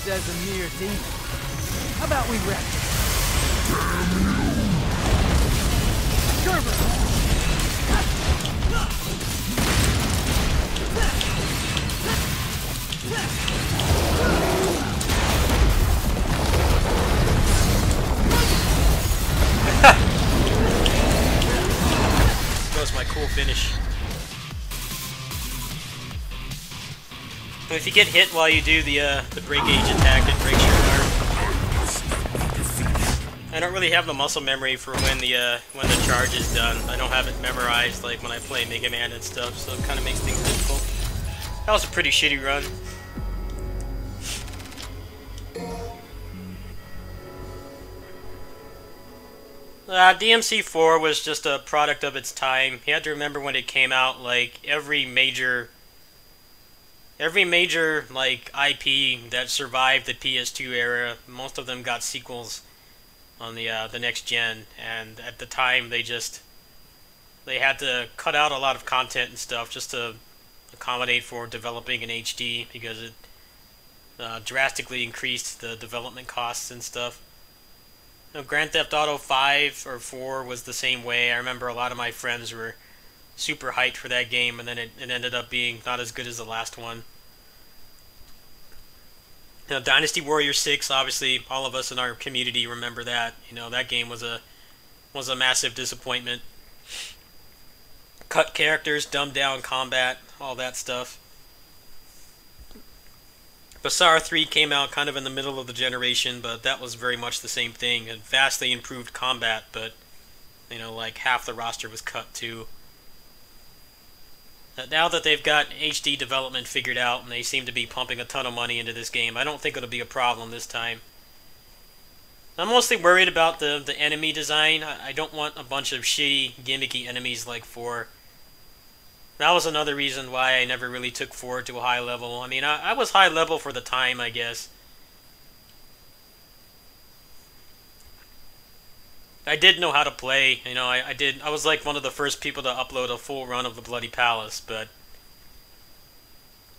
Says a mere demon. How about we wreck it? Gerber! That was my cool finish. If you get hit while you do the break age attack, it breaks your arm. I don't really have the muscle memory for when the charge is done. I don't have it memorized like when I play Mega Man and stuff, so it kind of makes things difficult. That was a pretty shitty run. DMC4 was just a product of its time. You had to remember when it came out, like every major like IP that survived the PS2 era, most of them got sequels on the next gen, and at the time they had to cut out a lot of content and stuff just to accommodate for developing in HD, because it drastically increased the development costs and stuff. You know, Grand Theft Auto 5 or 4 was the same way. I remember a lot of my friends were super hyped for that game, and then it ended up being not as good as the last one. You know, Dynasty Warrior 6, obviously all of us in our community remember that. You know, that game was a massive disappointment. Cut characters, dumbed down combat, all that stuff. Basar 3 came out kind of in the middle of the generation, but that was very much the same thing. It vastly improved combat, but, you know, like half the roster was cut too. Now that they've got HD development figured out and they seem to be pumping a ton of money into this game, I don't think it'll be a problem this time. I'm mostly worried about the enemy design. I don't want a bunch of shitty, gimmicky enemies like 4. That was another reason why I never really took 4 to a high level. I mean, I was high level for the time, I guess. I did know how to play, you know, I was like one of the first people to upload a full run of the Bloody Palace, but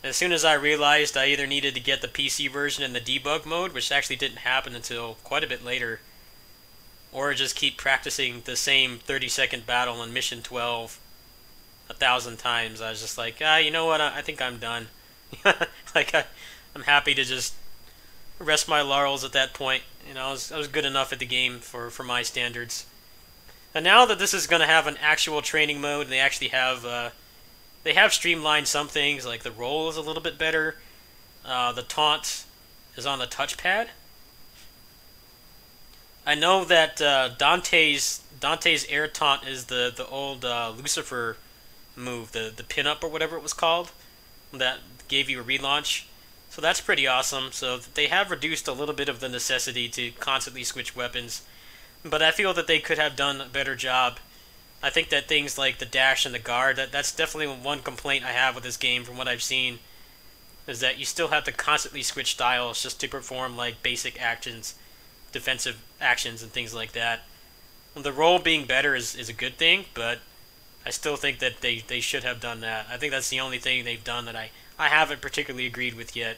as soon as I realized I either needed to get the PC version in the debug mode, which actually didn't happen until quite a bit later, or just keep practicing the same 30-second battle in Mission 12 1,000 times, I was just like, you know what, I think I'm done. Like, I'm happy to just rest my laurels at that point. You know, I was good enough at the game for my standards. And now that this is going to have an actual training mode, and they actually have, they have streamlined some things, like the roll is a little bit better. The taunt is on the touchpad. I know that Dante's air taunt is the old Lucifer move, the pin-up or whatever it was called, that gave you a relaunch. So that's pretty awesome. So they have reduced a little bit of the necessity to constantly switch weapons, but I feel that they could have done a better job. I think that things like the dash and the guard, that's definitely one complaint I have with this game from what I've seen, is that you still have to constantly switch styles just to perform like basic actions, defensive actions and things like that. The roll being better is a good thing, but I still think that they should have done that. I think that's the only thing they've done that I haven't particularly agreed with yet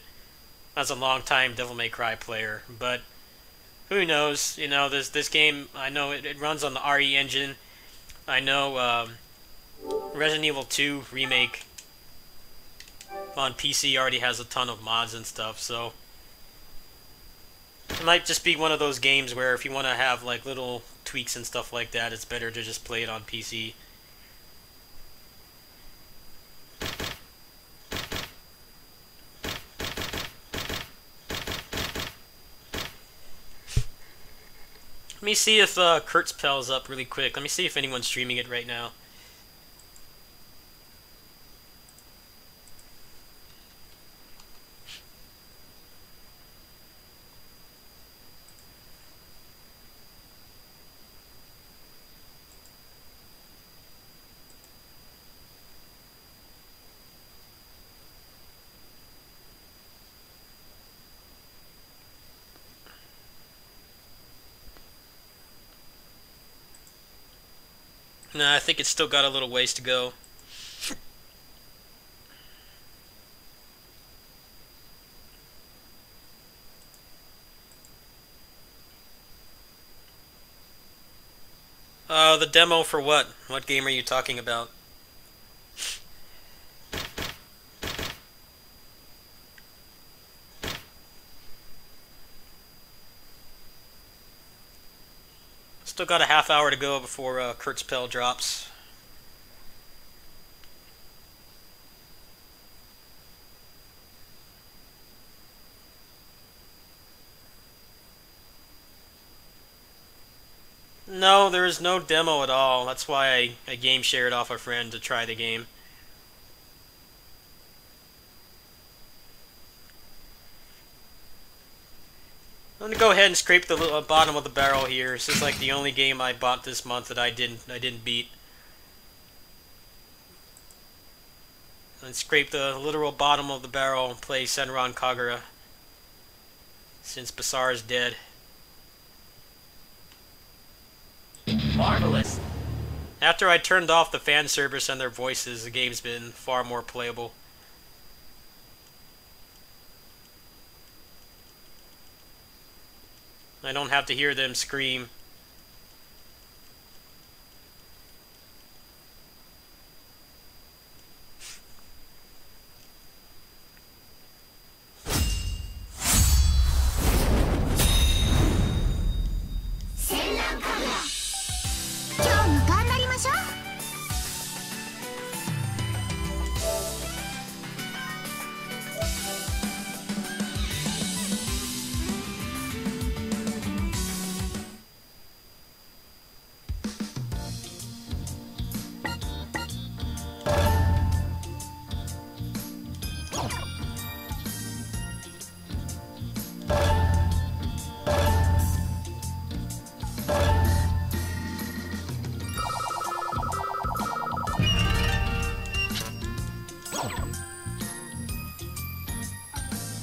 as a long-time Devil May Cry player. But Who knows? You know, this game, I know it runs on the RE engine. I know Resident Evil 2 Remake on PC already has a ton of mods and stuff, so it might just be one of those games where if you want to have like little tweaks and stuff like that, it's better to just play it on PC. Let me see if Kurtzpell's up really quick. Let me see if anyone's streaming it right now. Nah, I think it's still got a little ways to go. The demo for what? What game are you talking about? Still got a half hour to go before Kurtzpell drops. No, there is no demo at all. That's why I game shared off a friend to try the game. I'm gonna go ahead and scrape the bottom of the barrel here. This is like the only game I bought this month that I didn't beat. And scrape the literal bottom of the barrel and play Senran Kagura, since Basar is dead. Marvelous. After I turned off the fan service and their voices, the game's been far more playable. I don't have to hear them scream.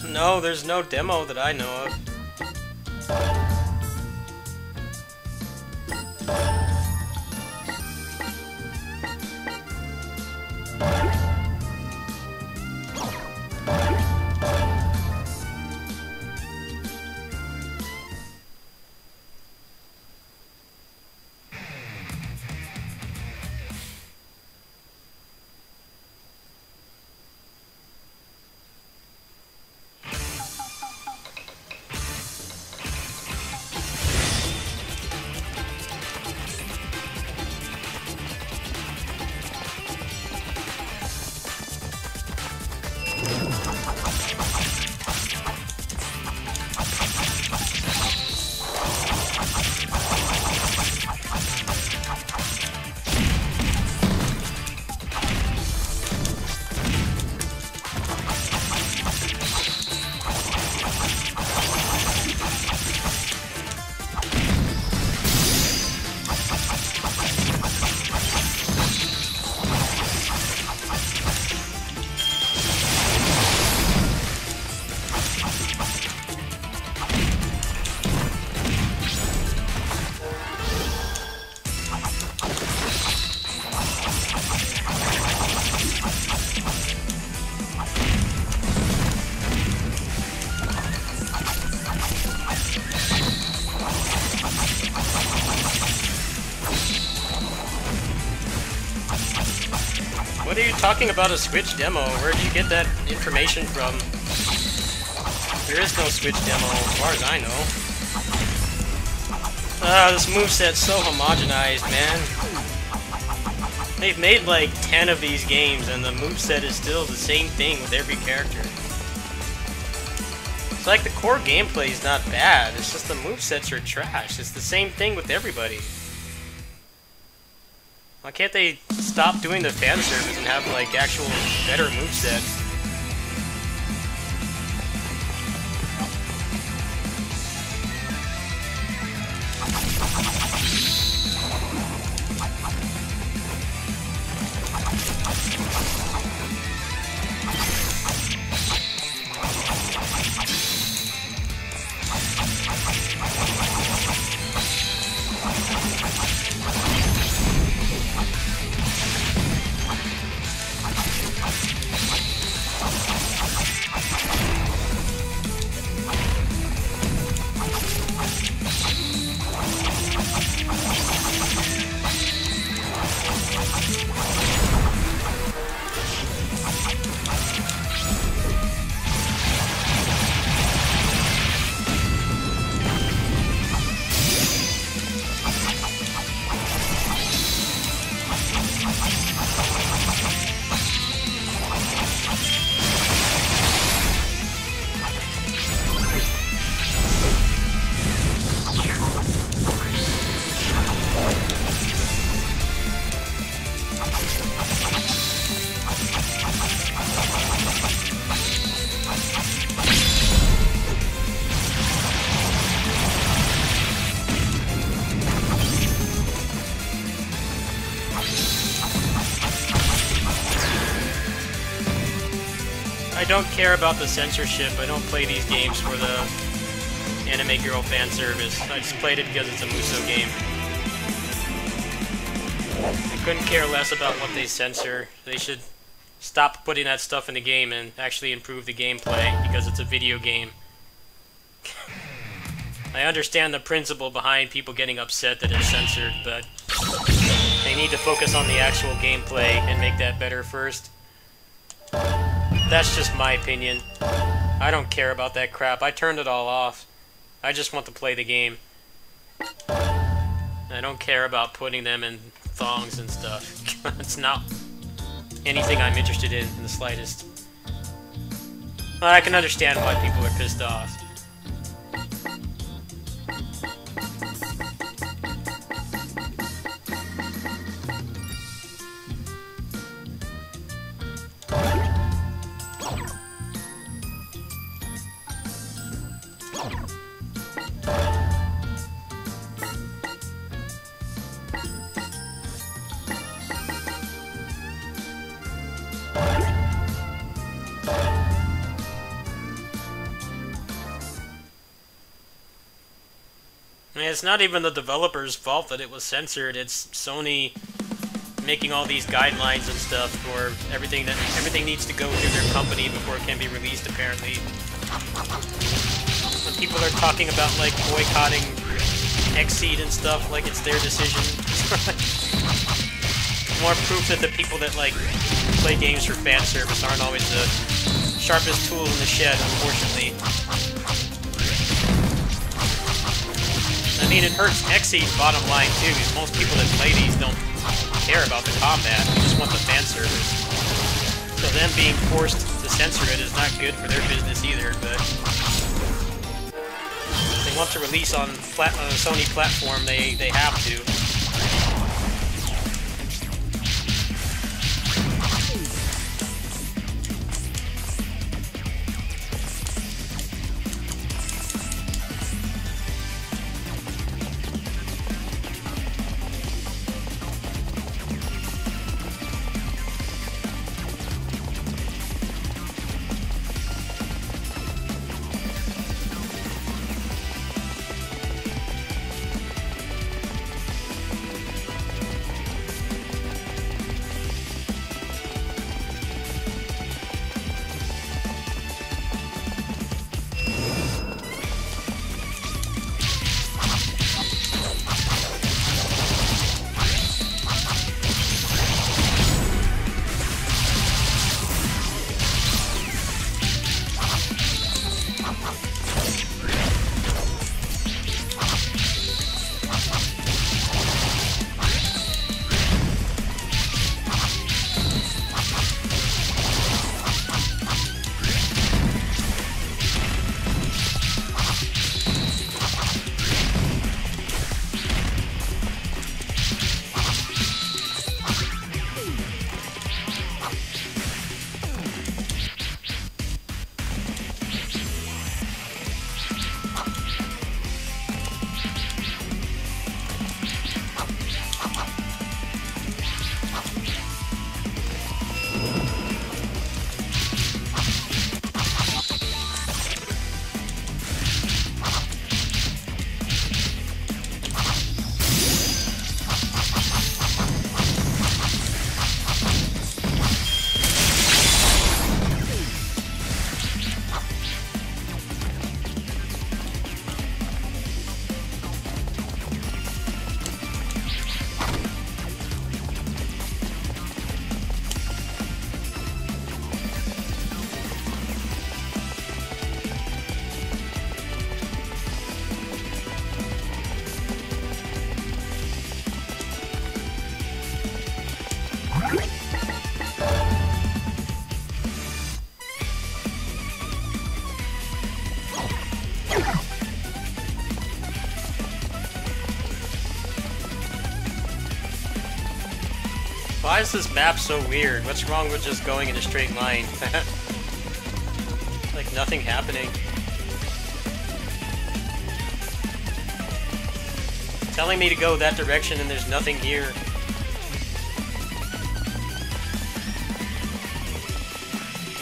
No, there's no demo that I know of. What are you talking about a Switch demo? Where did you get that information from? There is no Switch demo, as far as I know. This moveset's so homogenized, man. They've made like 10 of these games, and the moveset is still the same thing with every character. It's like the core gameplay is not bad, it's just the movesets are trash. It's the same thing with everybody. Why can't they stop doing the fan service and have like actual better movesets? I don't care about the censorship. I don't play these games for the anime girl fan service. I just played it because it's a Muso game. I couldn't care less about what they censor. They should stop putting that stuff in the game and actually improve the gameplay because it's a video game. I understand the principle behind people getting upset that it's censored, but they need to focus on the actual gameplay and make that better first. That's just my opinion. I don't care about that crap. I turned it all off. I just want to play the game. I don't care about putting them in thongs and stuff. It's not anything I'm interested in the slightest. Well, I can understand why people are pissed off. It's not even the developer's fault that it was censored. It's Sony making all these guidelines and stuff for everything needs to go through their company before it can be released, apparently. When people are talking about like boycotting Xseed and stuff like it's their decision. More proof that the people that like play games for fan service aren't always the sharpest tools in the shed, unfortunately. I mean, it hurts Xseed's bottom line too, because most people that play these don't care about the combat, they just want the fan service. So them being forced to censor it is not good for their business either, but if they want to release on a Sony platform, they have to. Why is this map so weird? What's wrong with just going in a straight line? Like nothing happening. Telling me to go that direction and there's nothing here.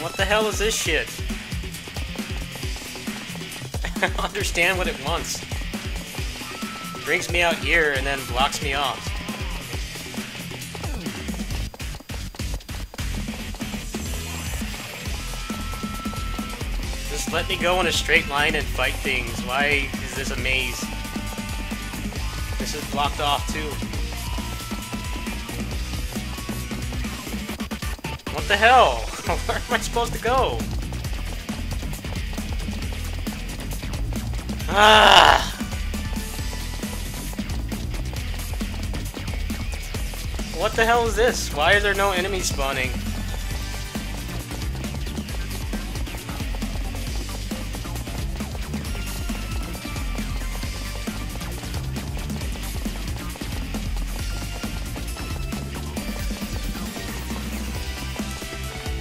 What the hell is this shit? I don't understand what it wants. Brings me out here and then blocks me off. Just let me go in a straight line and fight things. Why is this a maze? This is blocked off too. What the hell? Where am I supposed to go? Ah! What the hell is this? Why is there no enemies spawning?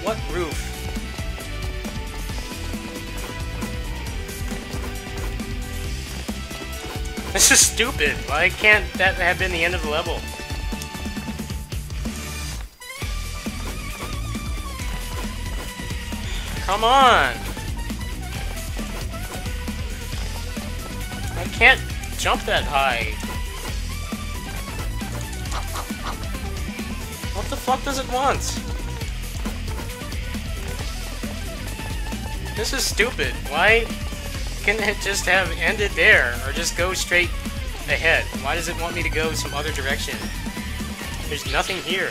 What roof? This is stupid. Why can't that have been the end of the level? Come on! I can't jump that high. What the fuck does it want? This is stupid. Why can't it just have ended there? Or just go straight ahead? Why does it want me to go some other direction? There's nothing here.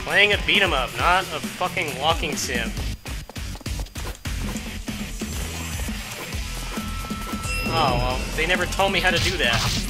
Playing a beat 'em up, not a fucking walking sim. Oh, well, they never told me how to do that.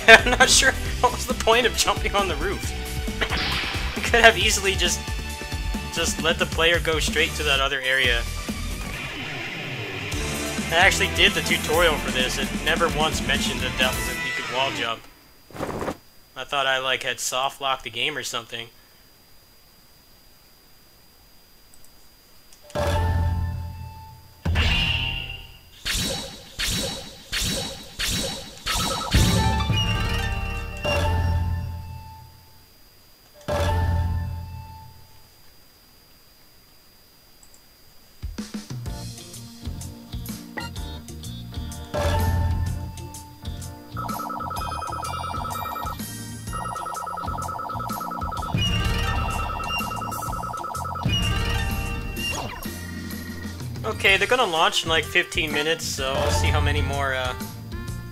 I'm not sure what was the point of jumping on the roof. You could have easily just let the player go straight to that other area. I actually did the tutorial for this. It never once mentioned that you could wall jump. I thought I like had soft locked the game or something. Okay, they're gonna launch in like 15 minutes, so I'll see how many more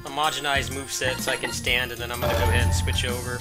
homogenized movesets I can stand, and then I'm gonna go ahead and switch over.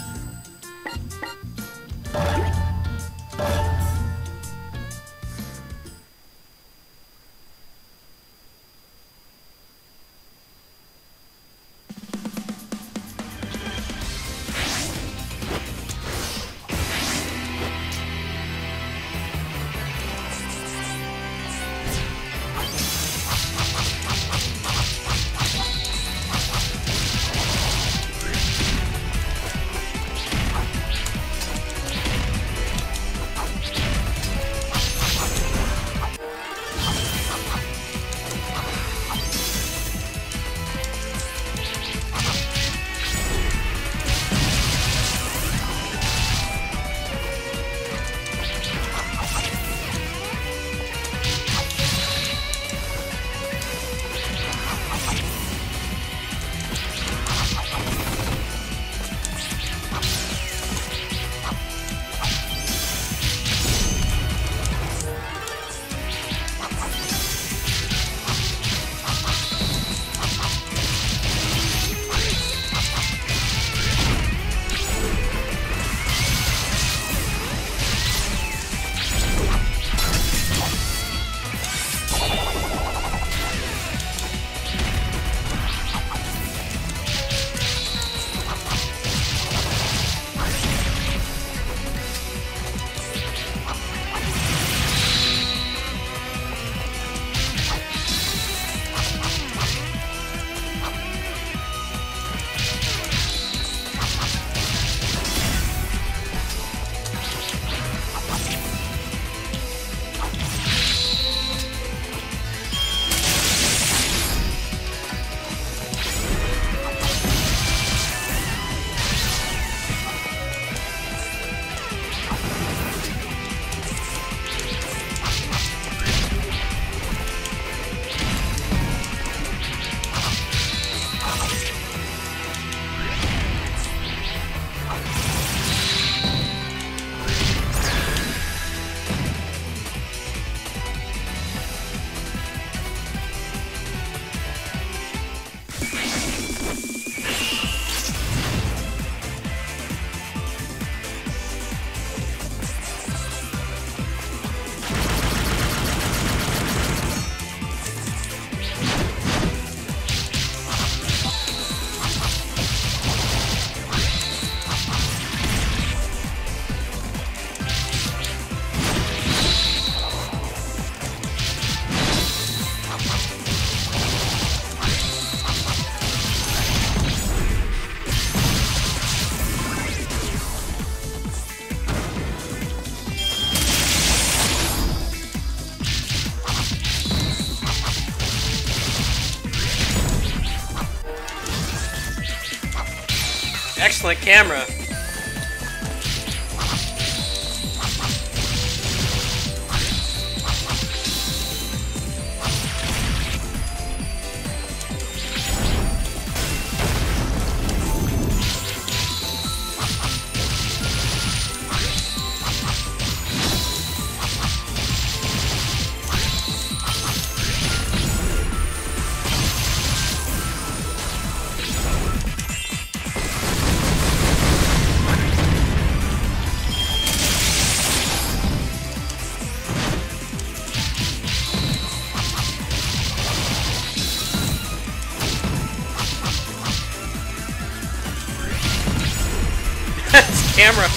Excellent camera. It's camera.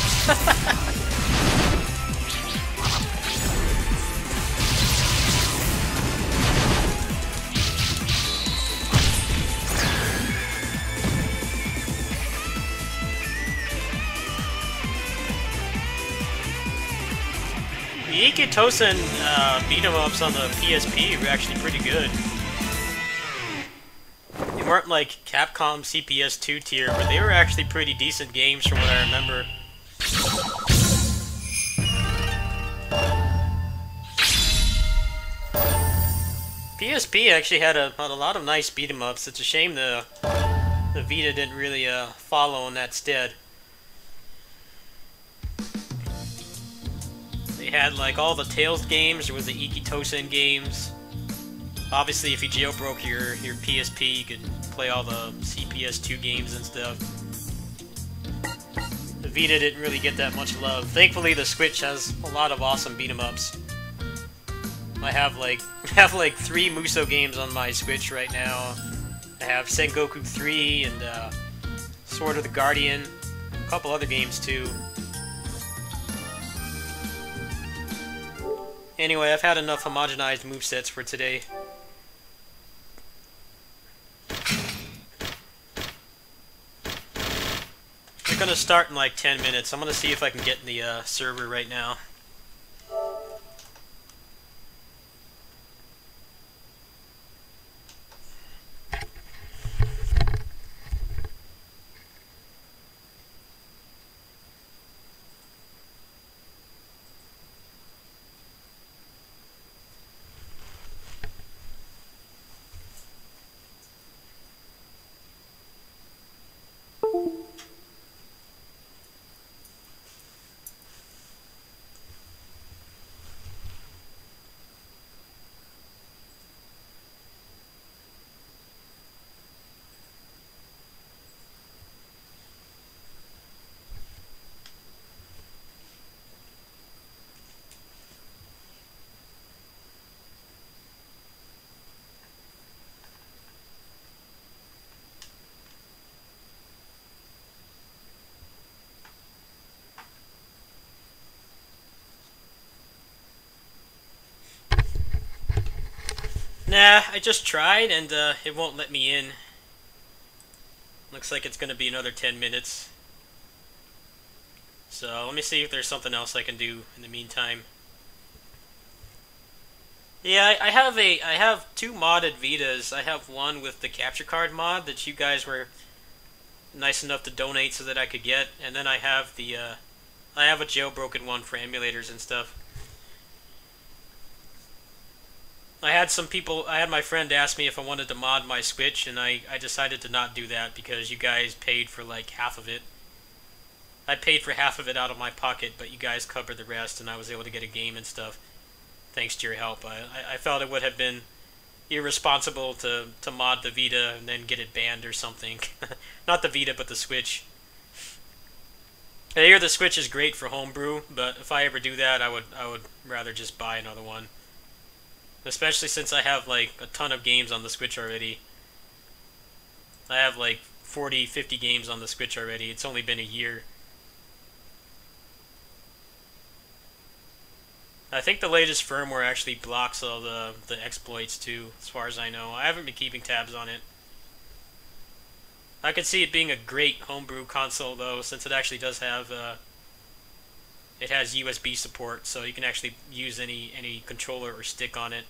The Ike Tosen beat 'em ups on the PSP were actually pretty good. They weren't like Capcom CPS 2 tier, but they were actually pretty decent games from what I remember. PSP actually had a lot of nice beat 'em ups. It's a shame the Vita didn't really follow in that stead. They had like all the Tales games. There was the Ike Tosen games. Obviously, if you jailbroke your PSP, you could play all the CPS2 games and stuff. The Vita didn't really get that much love. Thankfully, the Switch has a lot of awesome beat 'em ups. I have like 3 Muso games on my Switch right now. I have Sengoku 3 and Sword of the Guardian, a couple other games too. Anyway, I've had enough homogenized movesets for today. We're gonna start in like 10 minutes. I'm gonna see if I can get in the server right now. Nah, I just tried and it won't let me in. Looks like it's gonna be another 10 minutes. So let me see if there's something else I can do in the meantime. Yeah, I have 2 modded Vitas. I have one with the capture card mod that you guys were nice enough to donate so that I could get, and then I have the I have a jailbroken one for emulators and stuff. I had my friend ask me if I wanted to mod my Switch, and I decided to not do that because you guys paid for like half of it. I paid for half of it out of my pocket, but you guys covered the rest, and I was able to get a game and stuff thanks to your help. I felt it would have been irresponsible to mod the Vita and then get it banned or something. Not the Vita, but the Switch. I hear the Switch is great for homebrew, but if I ever do that, I would rather just buy another one. Especially since I have like a ton of games on the Switch already. I have like 40, 50 games on the Switch already. It's only been a year. I think the latest firmware actually blocks all the exploits too, as far as I know. I haven't been keeping tabs on it. I could see it being a great homebrew console though, since it actually does have it has USB support, so you can actually use any controller or stick on it,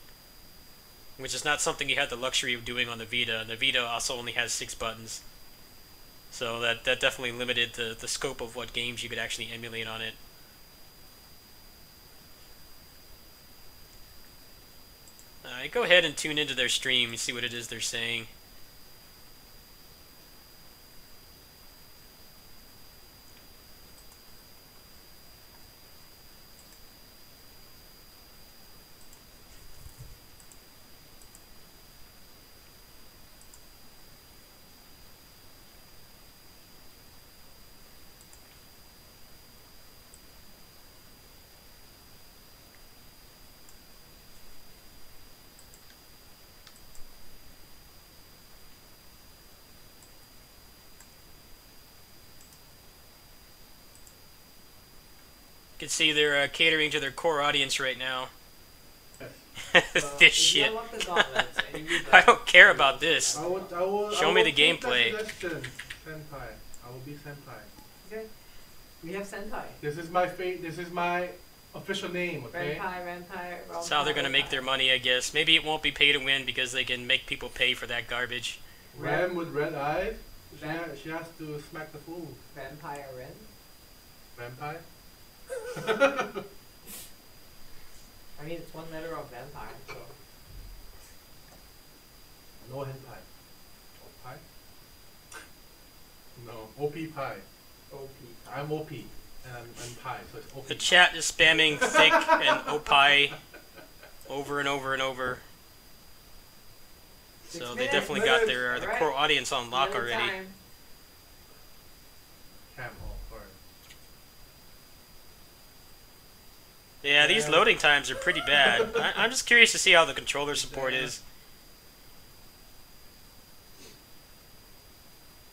which is not something you had the luxury of doing on the Vita. The Vita also only has 6 buttons, So that definitely limited the scope of what games you could actually emulate on it. Go ahead and tune into their stream and see what it is they're saying. You can see they're catering to their core audience right now. This shit. I don't care about this. Show me the gameplay. Senpai. I will be senpai. Okay. We have Senpai. This is my fate. This is my official name. Okay. Renpai. That's how they're gonna make their money, I guess. Maybe it won't be pay to win because they can make people pay for that garbage. Ren with red eyes. She has to smack the fool. Vampire Ren. Vampire. I mean, it's one letter of vampire, so. No hentai. Pie? No. OP pie. OP. I'm OP. And I'm pie, so it's OP. The chat is spamming thick and opie over and over and over. So they definitely got their the core audience on lock already. Cam, sorry. Yeah, these loading times are pretty bad. I'm just curious to see how the controller support is.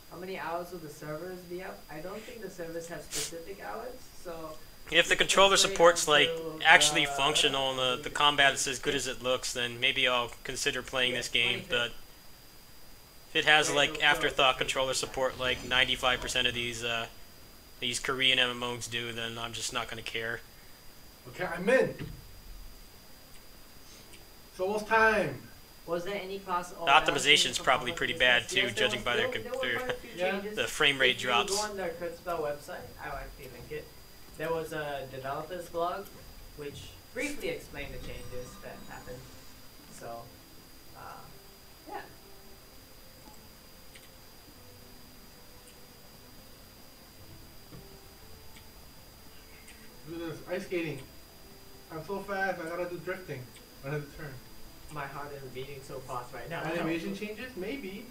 How many hours will the servers be up? I don't think the servers have specific hours, so... If the controller support's like actually functional and the combat is as good as it looks, then maybe I'll consider playing this game, but if it has like afterthought controller support like 95% of these Korean MMOs do, then I'm just not gonna care. Okay, I'm in. It's almost time. Was there any class? The optimization's probably pretty bad too, judging by the frame rate drops. If you go on their Kurtzbell website, I'll actually link it. There was a developer's blog, which briefly explained the changes that happened. So, yeah. Do this ice skating. I'm so fast. I gotta do drifting. Another turn. My heart is beating so fast right now. Animation changes? Maybe.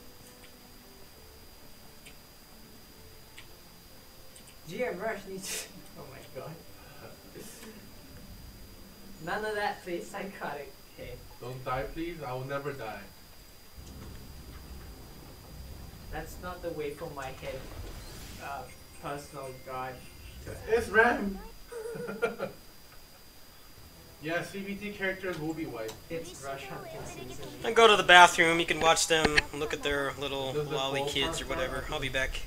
GM Rush needs. Oh my god. None of that, please. Psychotic. Okay. Don't die, please. I will never die. That's not the way for my head. Personal god. It's Ram. Yeah, CBT characters will be white. It's Rush hunting season. And go to the bathroom. You can watch them look at their little lolly kids or whatever. I'll be back.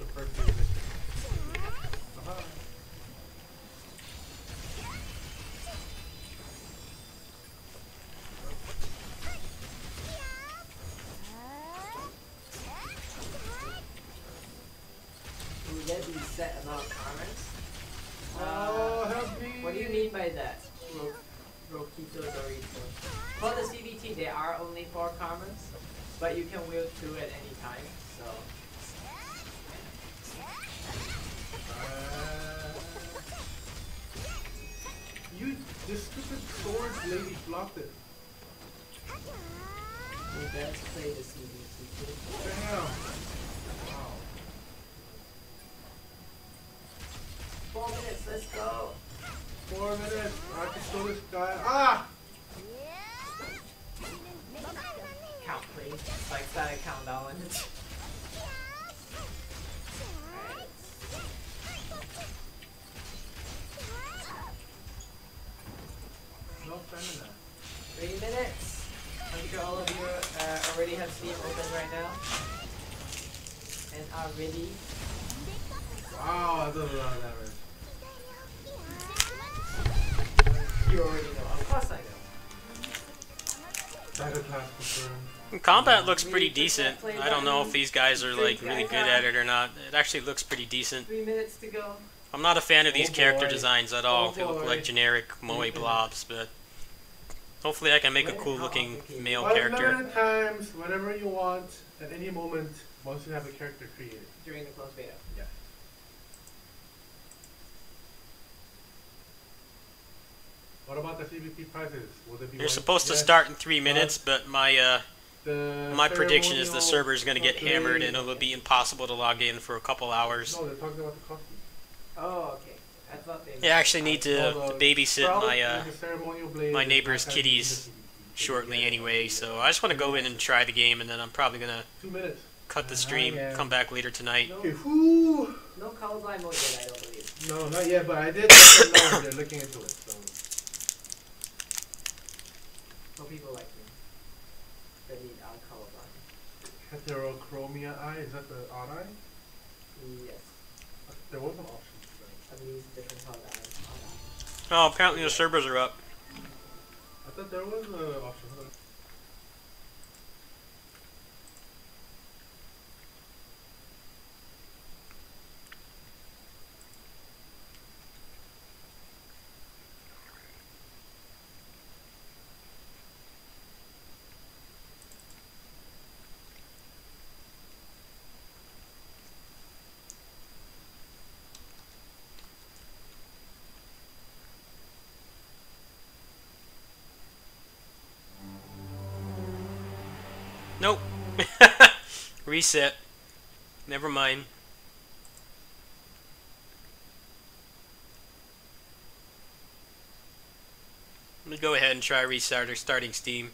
Will there be set amount of comments? Oh, help me! What do you mean by that? Rokito Dorito. For the CBT, there are only 4 comments, but you can wield 2 at any time, so. This stupid swords lady blocked it. Let's play the CBT too. Damn. Wow. 4 minutes, let's go. 4 minutes. I can kill this guy. Ah! Count, please. Like, start a countdown. No stamina. 3 minutes. I'm sure all of you already have Steam open right now. And are ready. Wow, that does a lot of damage. You already know. Of course I know. Dagger class confirmed. Combat looks pretty decent. I don't know if these guys are like really good at it or not. It actually looks pretty decent. 3 minutes to go. I'm not a fan of these character boy. designs at all. Oh They look boy. like generic moe blobs, but hopefully I can make a cool looking male Well, character. limited times, whenever you want, at any moment, once you have a character created. During the closed beta. Yeah. What about the CBP prizes? Will they be You're one? supposed to Yes. start in 3 minutes, but my The prediction is the ceremonial server is going to get today- hammered and it'll be impossible to log in for a couple hours. No, they're talking about the costume. Oh, okay. I thought they. I actually need to No, the- babysit probably my the ceremonial blade my is neighbor's not having kitties the CBP. shortly Yeah. anyway, so I just want to go in and try the game, and then I'm probably going to 2 minutes. cut the stream, yeah. come back later tonight. No, Okay, whoo! no colorblind mode yet, I don't believe. No, not yet, but I did let them know they're looking into it. So No people like me. That need colorblind. heterochromia eye, is that the odd eye? Yes. There was an option for that. At least different color eyes. Oh, apparently the servers are up. I thought there was an option for that. Nope. Reset. Never mind. Let me go ahead and try starting Steam.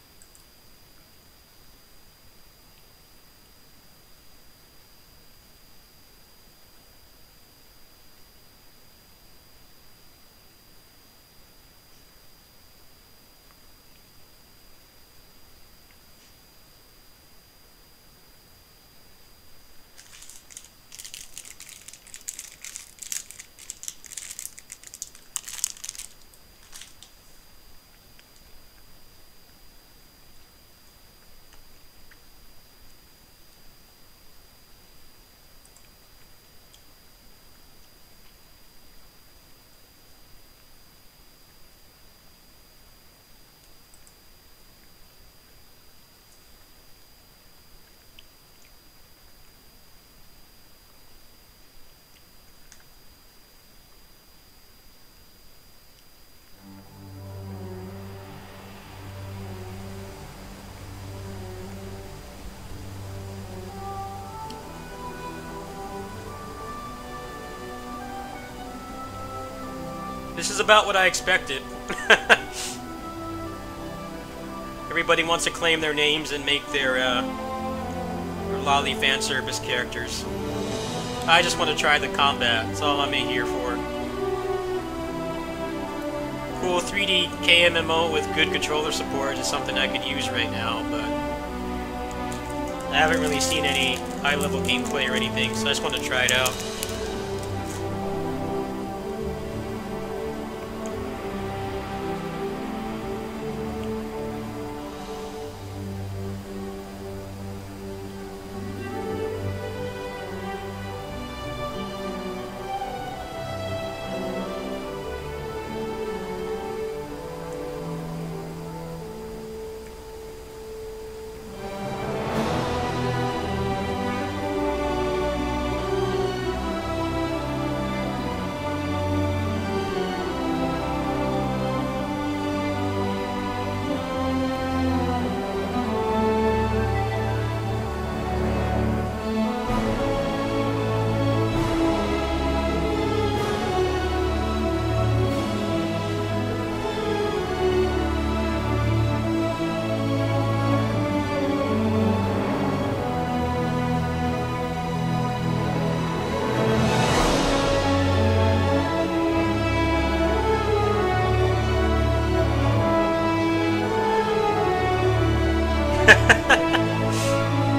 This is about what I expected. Everybody wants to claim their names and make their lolly fan service characters. I just want to try the combat. That's all I'm in here for. Cool 3D KMMO with good controller support is something I could use right now, but I haven't really seen any high-level gameplay or anything, so I just want to try it out.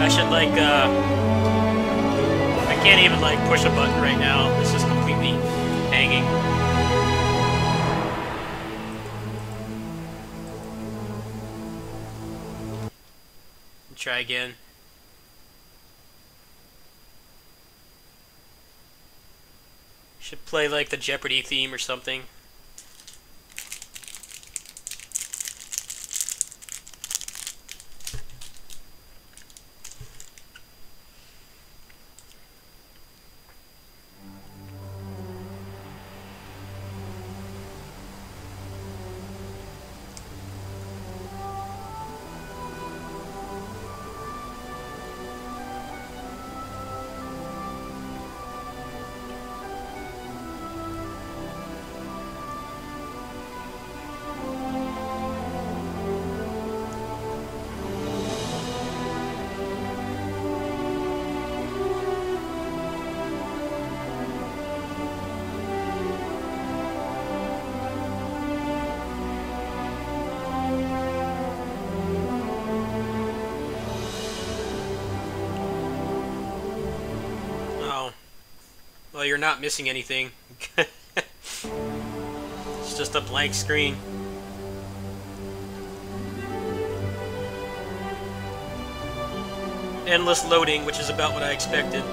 I should like, I can't even like push a button right now. This is completely hanging. Try again. Should play like the Jeopardy theme or something. Well, you're not missing anything. It's just a blank screen. Endless loading, which is about what I expected.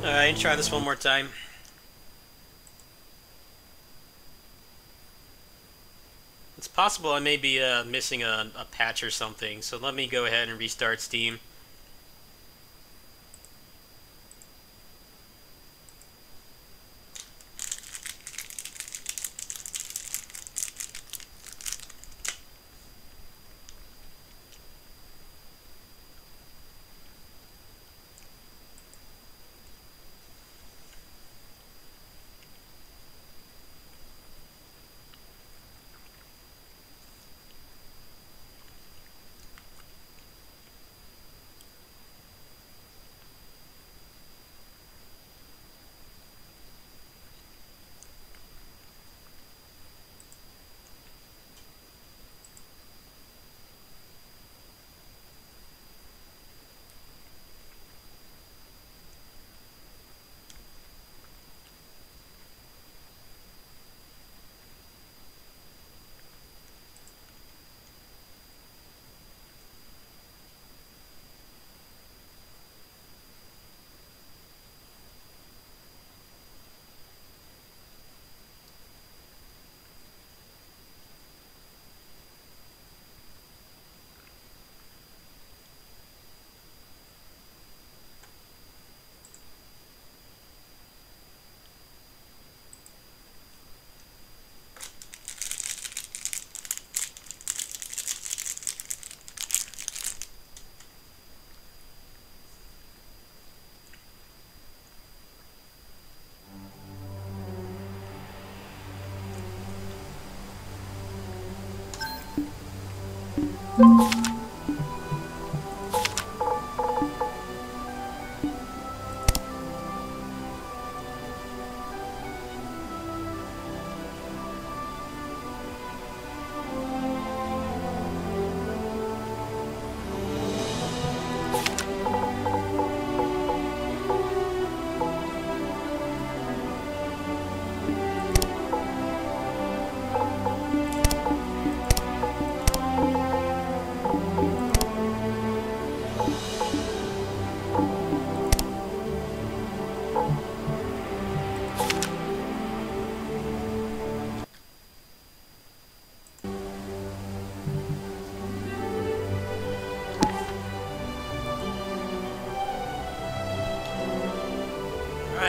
Alright, try this one more time. It's possible I may be missing a patch or something, so let me go ahead and restart Steam.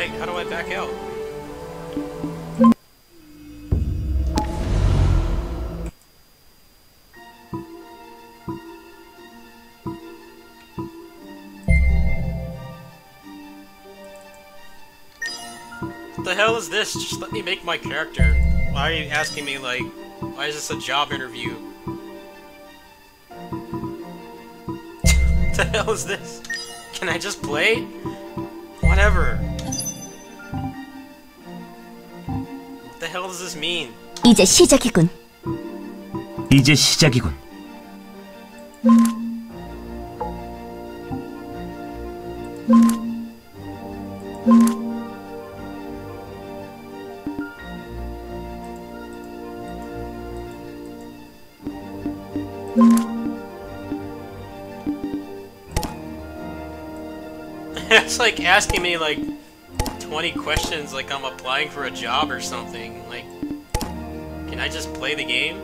Alright, how do I back out? What the hell is this? Just let me make my character. Why are you asking me, like, why is this a job interview? What the hell is this? Can I just play? Whatever. What the hell does this mean? 이제 시작이군. 이제 시작이군. It's like asking me like 20 questions like I'm applying for a job or something. Like, can I just play the game?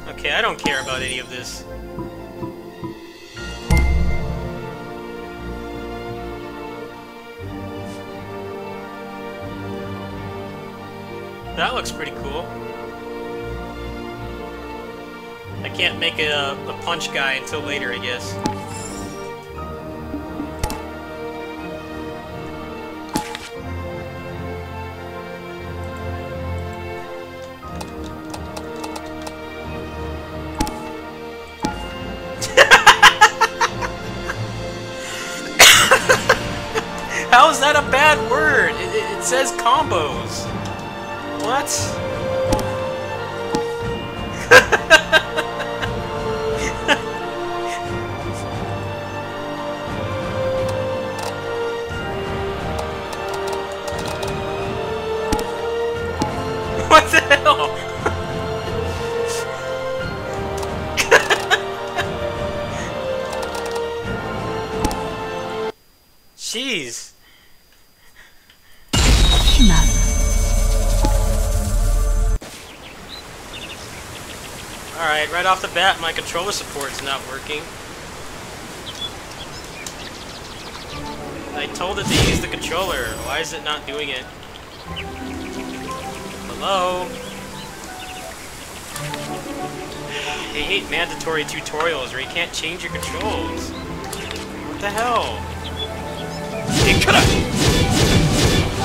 Okay, I don't care about any of this. That looks pretty cool. I can't make a punch guy until later, I guess. How is that a bad word? It says combos. What? What the hell? Jeez. Alright, right off the bat, my controller support's not working. I told it to use the controller. Why is it not doing it? Hello? I hate mandatory tutorials where you can't change your controls. What the hell? Hey, cut up!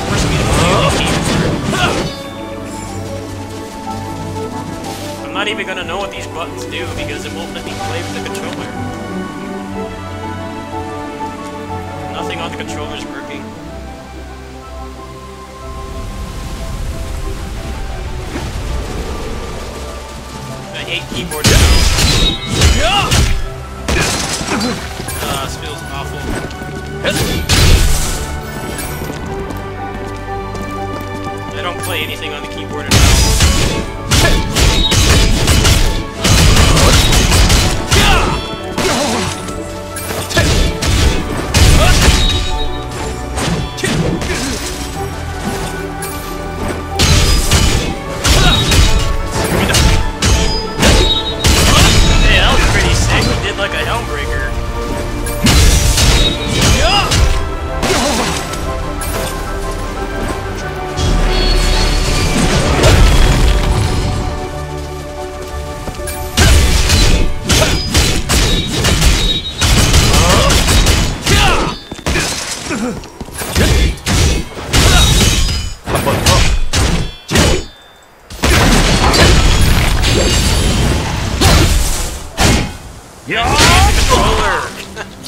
Force me to play the keyboard. I'm not even gonna know what these buttons do because it won't let me play with the controller. Nothing on the controller's working. I hate keyboard mouse. This feels awful. I don't play anything on the keyboard at all. Hey, that was pretty sick. We did like a Helmbreaker.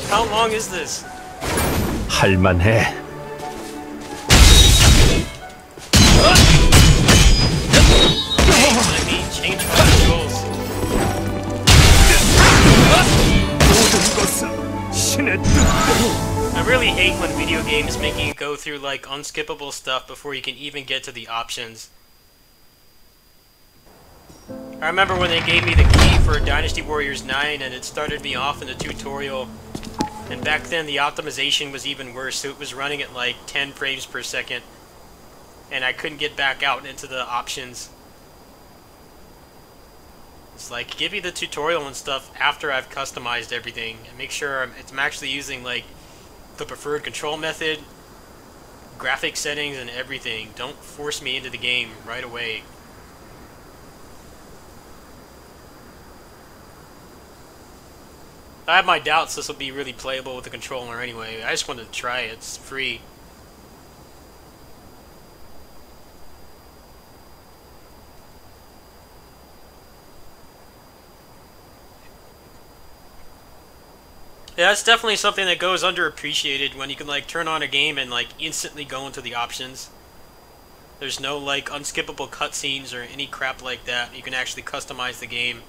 How long is this? 할만해. Hey, let me change my controls. I really hate when video games make you go through like unskippable stuff before you can even get to the options. I remember when they gave me the key for Dynasty Warriors 9 and it started me off in the tutorial. And back then the optimization was even worse, so it was running at like 10 frames per second. And I couldn't get back out into the options. It's like, give me the tutorial and stuff after I've customized everything. And make sure I'm actually using like the preferred control method, graphic settings, and everything. Don't force me into the game right away. I have my doubts this will be really playable with the controller anyway. I just wanted to try it. It's free. Yeah, it's definitely something that goes underappreciated when you can like turn on a game and like instantly go into the options. There's no like unskippable cutscenes or any crap like that. You can actually customize the game.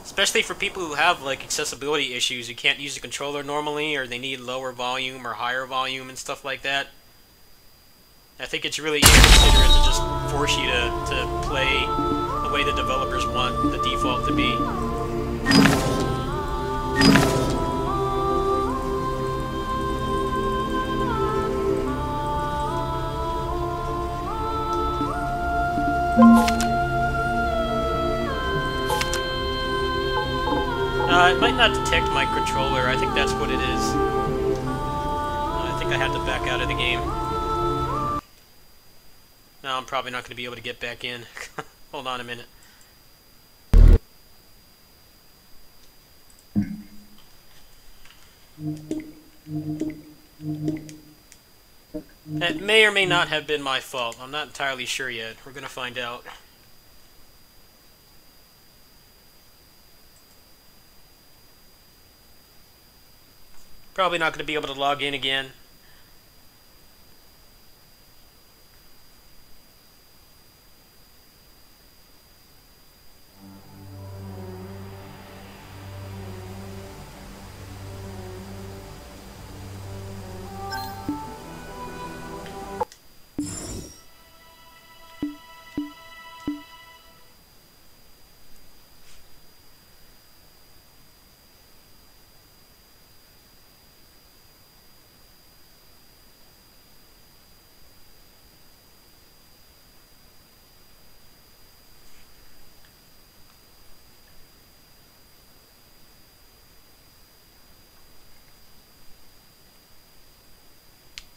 Especially for people who have like accessibility issues, who can't use the controller normally, or they need lower volume or higher volume and stuff like that. I think it's really inconsiderate to just force you to play the way the developers want the default to be. It might not detect my controller. I think that's what it is. I think I had to back out of the game. No, I'm probably not going to be able to get back in. Hold on a minute. It may or may not have been my fault. I'm not entirely sure yet. We're going to find out. Probably not going to be able to log in again.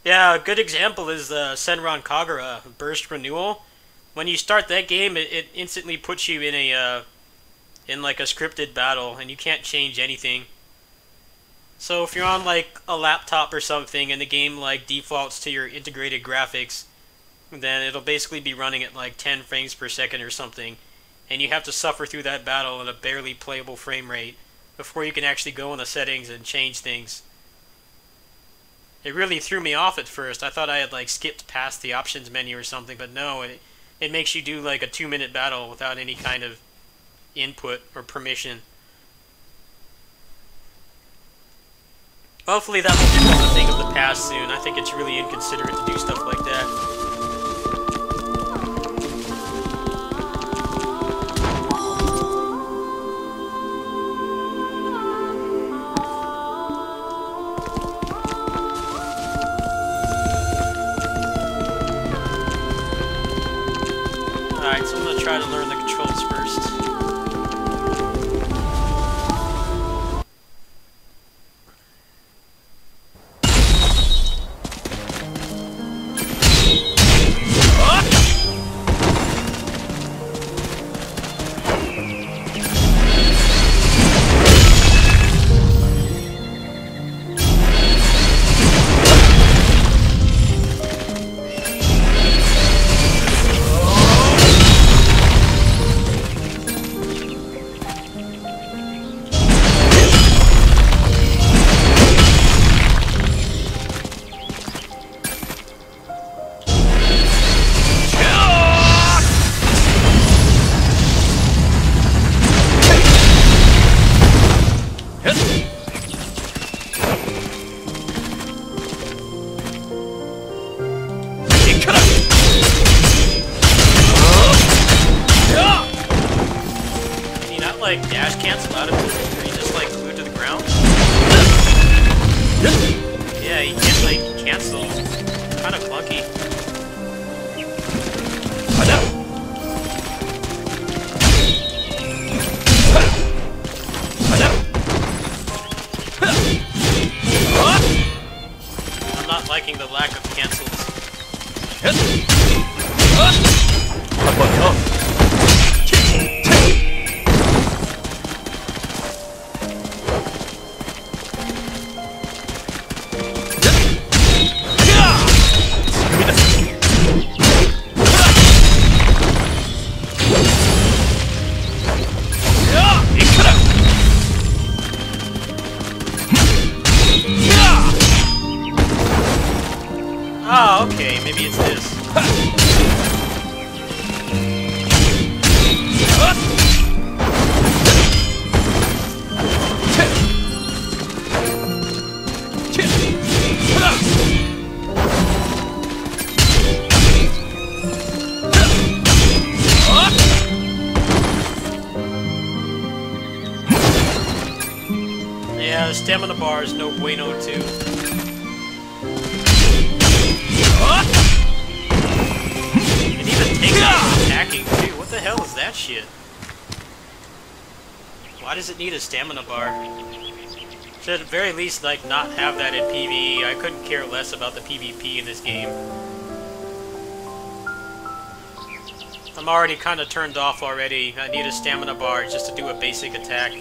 Yeah, a good example is Senran Kagura Burst Renewal. When you start that game, it instantly puts you in a in like a scripted battle, and you can't change anything. So if you're on like a laptop or something, and the game like defaults to your integrated graphics, then it'll basically be running at like 10 frames per second or something, and you have to suffer through that battle at a barely playable frame rate before you can actually go in the settings and change things. It really threw me off at first. I thought I had like skipped past the options menu or something, but no, it makes you do like a 2-minute battle without any kind of input or permission. Hopefully that will become a thing of the past soon. I think it's really inconsiderate to do stuff like that. Alright, so I'm going to try to learn the controls first. Like dash cancel out of it, or you just like glued to the ground? Yeah, you can't like cancel. It's kind of clunky. Yeah, stamina bar is no bueno too. And even takedown attacking too. What the hell is that shit? Why does it need a stamina bar? Should at the very least like not have that in PvE. I couldn't care less about the PvP in this game. I'm already kind of turned off already. I need a stamina bar just to do a basic attack.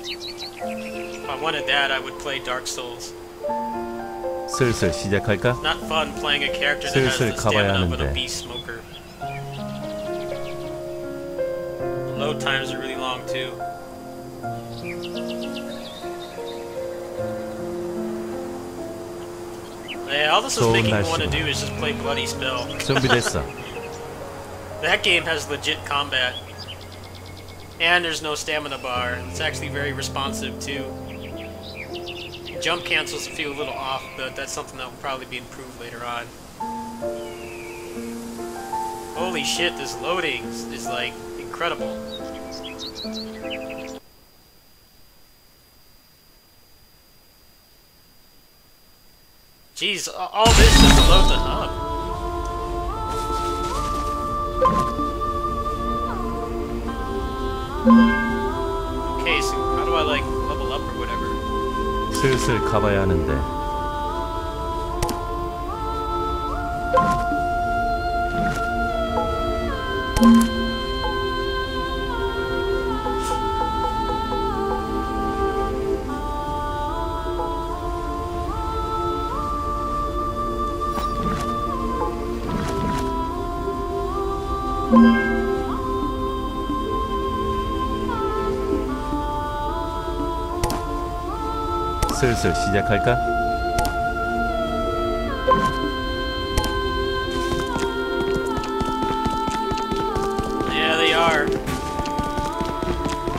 If I wanted that, I would play Dark Souls. 슬슬 시작할까? It's not fun playing a character that has the stamina of an obese smoker. The load times are really long too. Yeah, all this is making me want to do is just play Bloody Spell. 준비됐어. That game has legit combat. And there's no stamina bar. It's actually very responsive too. Jump cancels feel a little off, but that's something that will probably be improved later on. Holy shit, this loading is like incredible. Jeez, all this just to load the hub. Okay, so how do I like level up or whatever? 슬슬 가봐야 하는데. 슬슬 시작할까? Yeah, they are.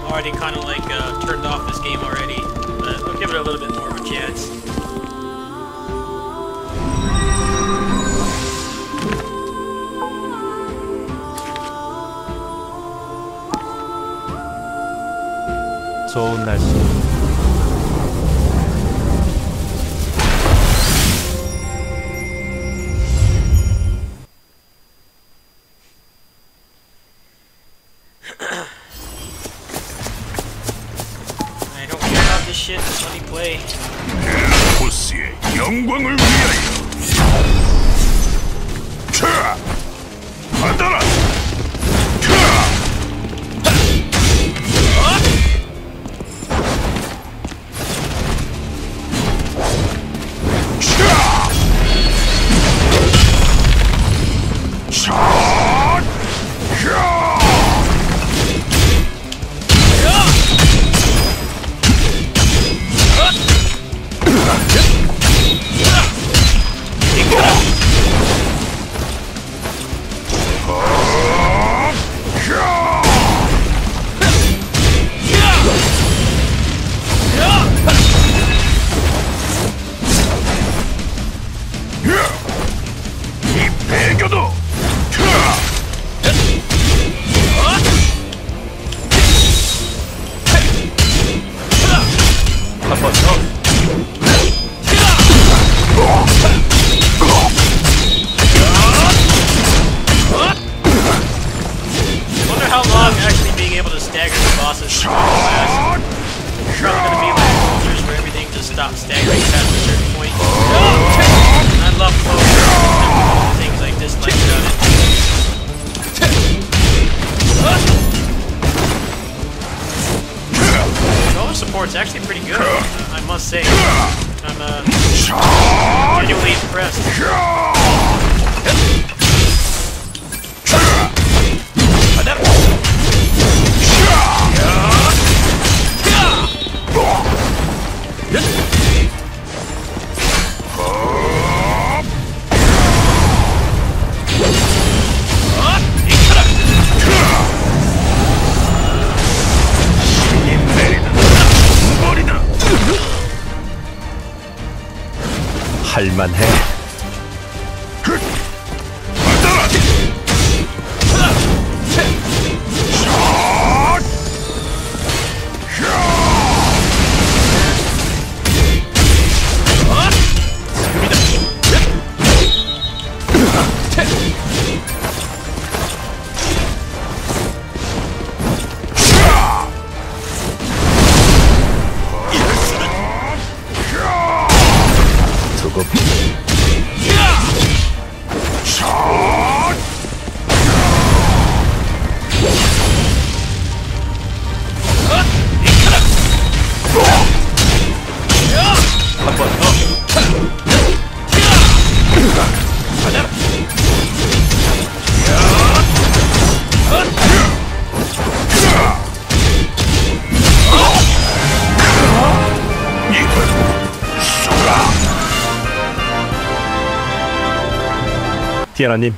Already kind of like turned off this game already, but I'll give it a little bit more of a chance. 좋은 날씨. Shit, just let me play. 보스의 영광을 위하여. 차! 받아라! 차! It's actually pretty good, I must say. I'm genuinely impressed. 할만해. 티아나님.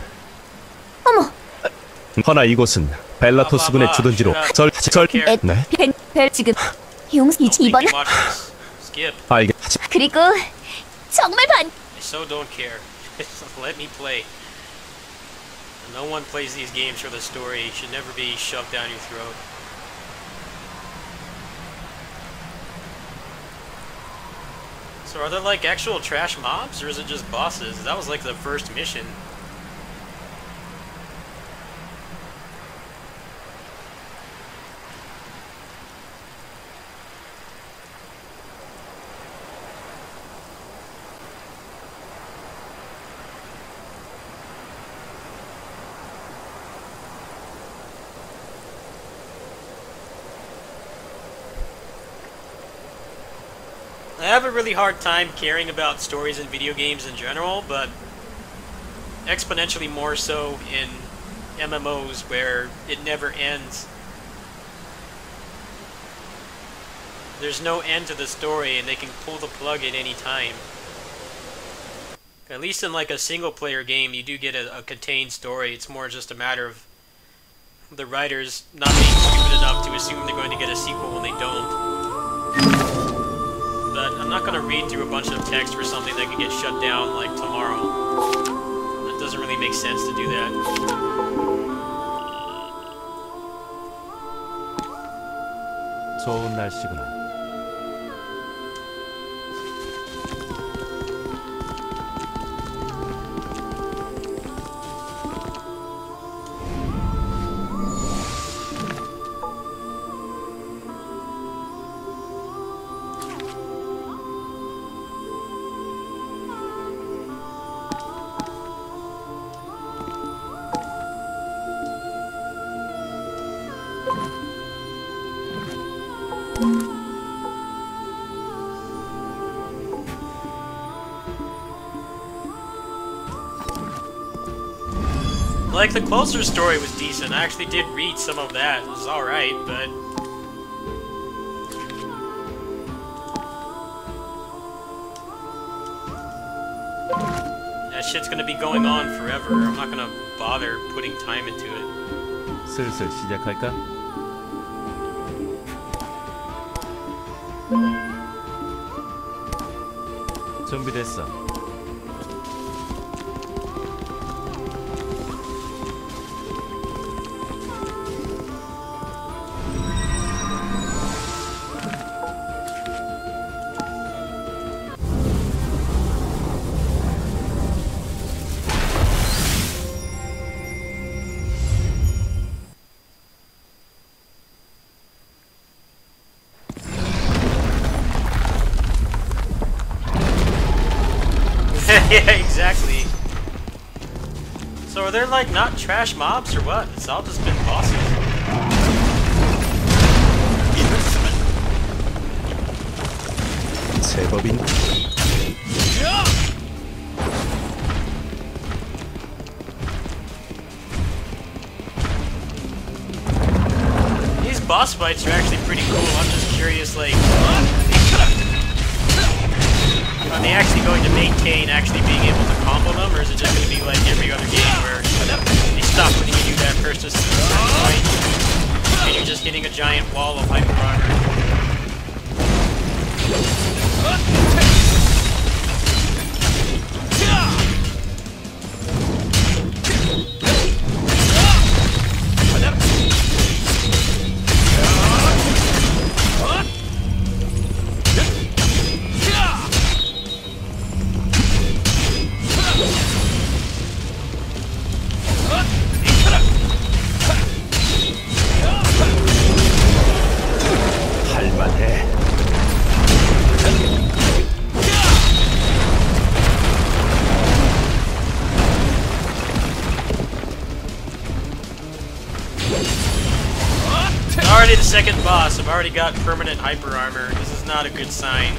어머, 허나 이곳은 벨라토 수군의 주둔지로 네? 벨 지금 용이지 이번에. Skip. 알겠. 그리고 정말 반. I so don't care. Let me play. No one plays these games for the story. It should never be shoved down your throat. So are there like actual trash mobs, or is it just bosses? That was like the first mission. I have a really hard time caring about stories in video games in general, but exponentially more so in MMOs where it never ends. There's no end to the story and they can pull the plug at any time. At least in like a single player game you do get a contained story. It's more just a matter of the writers not being stupid enough to assume they're going to get a sequel when they don't. But I'm not going to read through a bunch of text for something that can get shut down like tomorrow. That doesn't really make sense to do that. 좋은 날씨구나. Like, the closer story was decent. I actually did read some of that. It was alright, but... that shit's gonna be going on forever. I'm not gonna bother putting time into it. 슬슬 시작할까? 준비됐어. Yeah, exactly. So are there like not trash mobs or what? It's all just been bosses. 제법인. These boss fights are actually pretty cool. I'm just curious, like, are they actually going to maintain actually being able to combo them, or is it just going to be like every other game where they stop letting you do that first just fight, and you're just hitting a giant wall of hyper armor? Already the second boss, I've already got permanent hyper armor. This is not a good sign.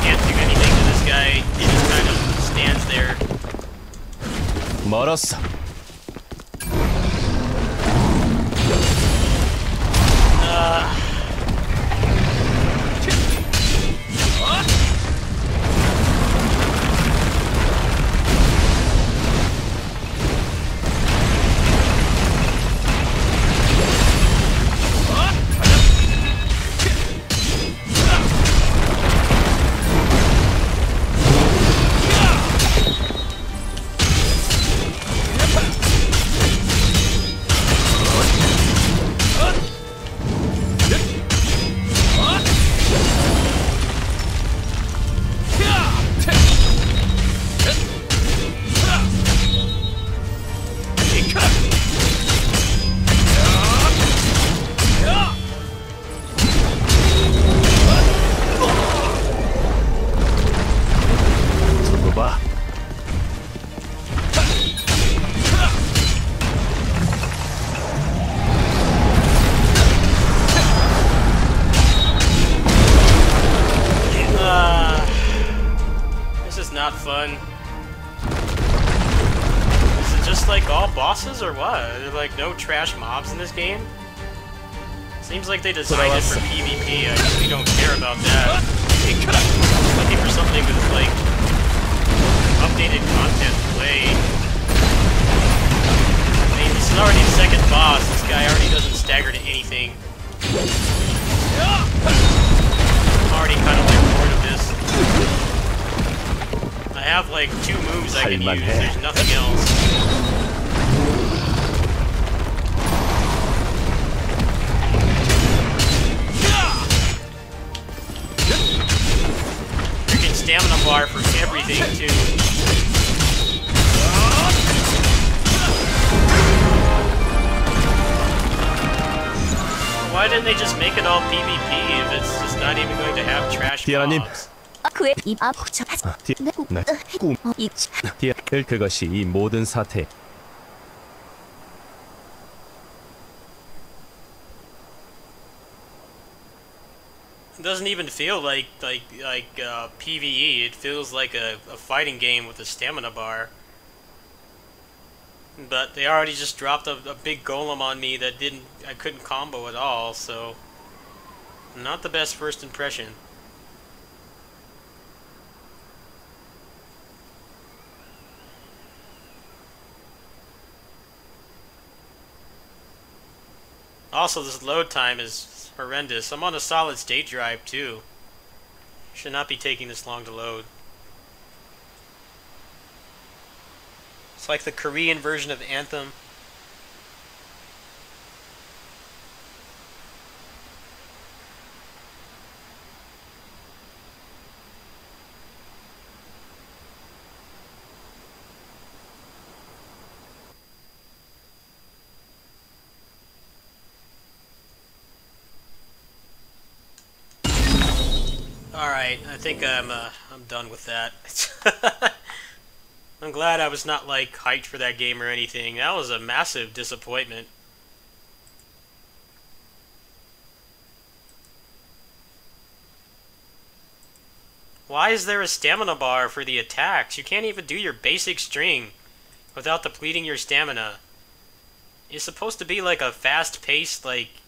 Can't do anything to this guy, he just kind of stands there. 멀었어. fun. Is it just like all bosses or what? Are there like no trash mobs in this game? Seems like they designed it for PvP. I really don't care about that. Looking for something with like updated content to play. I mean, this is already the second boss. This guy already doesn't stagger to anything. I'm already kind of like bored of this. I have like 2 moves I can use. There's nothing else. Freaking stamina bar for everything too. Why didn't they just make it all PvP if it's just not even going to have trash mobs? 그것이 이 모든 사태. It doesn't even feel like PvE. It feels like a fighting game with a stamina bar. But they already just dropped a big golem on me that I couldn't combo at all, so not the best first impression. Also, this load time is horrendous. I'm on a solid state drive too. Should not be taking this long to load. It's like the Korean version of Anthem. Alright, I think I'm done with that. I'm glad I was not, like, hyped for that game or anything. That was a massive disappointment. Why is there a stamina bar for the attacks? You can't even do your basic string without depleting your stamina. It's supposed to be like a fast-paced, like,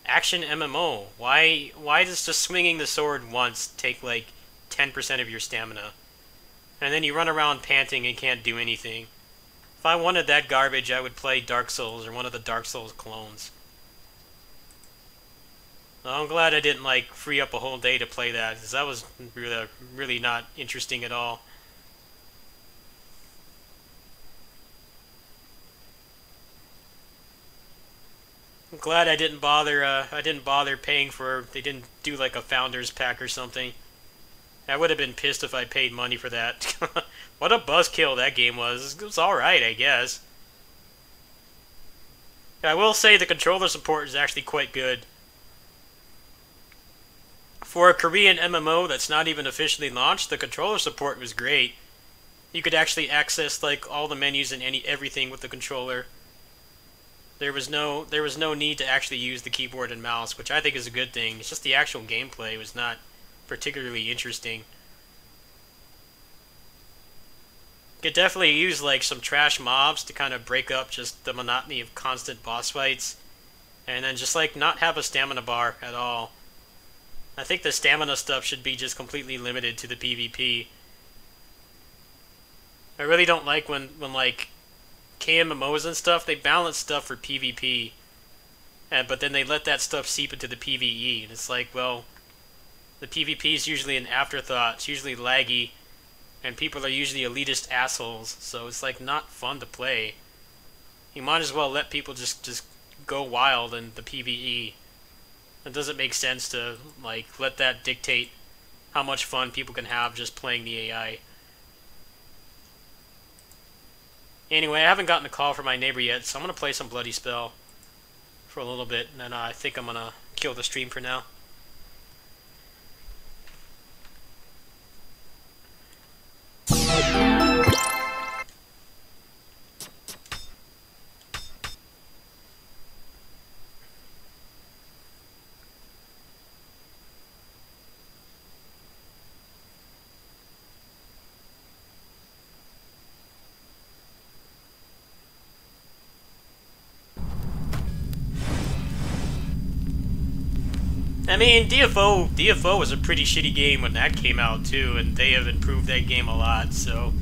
action MMO. Why does just swinging the sword once take, like, 10% of your stamina? And then you run around panting and can't do anything. If I wanted that garbage, I would play Dark Souls or one of the Dark Souls clones. Well, I'm glad I didn't, like, free up a whole day to play that, because that was really not interesting at all. I'm glad I didn't bother paying for, they didn't do like a Founders Pack or something. I would have been pissed if I paid money for that. What a buzzkill that game was. It was alright, I guess. I will say the controller support is actually quite good. For a Korean MMO that's not even officially launched, the controller support was great. You could actually access like all the menus and everything with the controller. There was no need to actually use the keyboard and mouse, which I think is a good thing. It's just the actual gameplay was not particularly interesting. Could definitely use like some trash mobs to kind of break up just the monotony of constant boss fights, and then just like not have a stamina bar at all. I think the stamina stuff should be just completely limited to the PvP. I really don't like when like KMMOs and stuff, they balance stuff for PvP, but then they let that stuff seep into the PvE, and it's like, well, the PvP is usually an afterthought, it's usually laggy, and people are usually elitist assholes, so it's like not fun to play. You might as well let people just go wild in the PvE. It doesn't make sense to like let that dictate how much fun people can have just playing the AI. Anyway, I haven't gotten a call from my neighbor yet, so I'm going to play some Bloody Spell for a little bit, and then I think I'm going to kill the stream for now. I mean, DFO was a pretty shitty game when that came out too, and they have improved that game a lot, so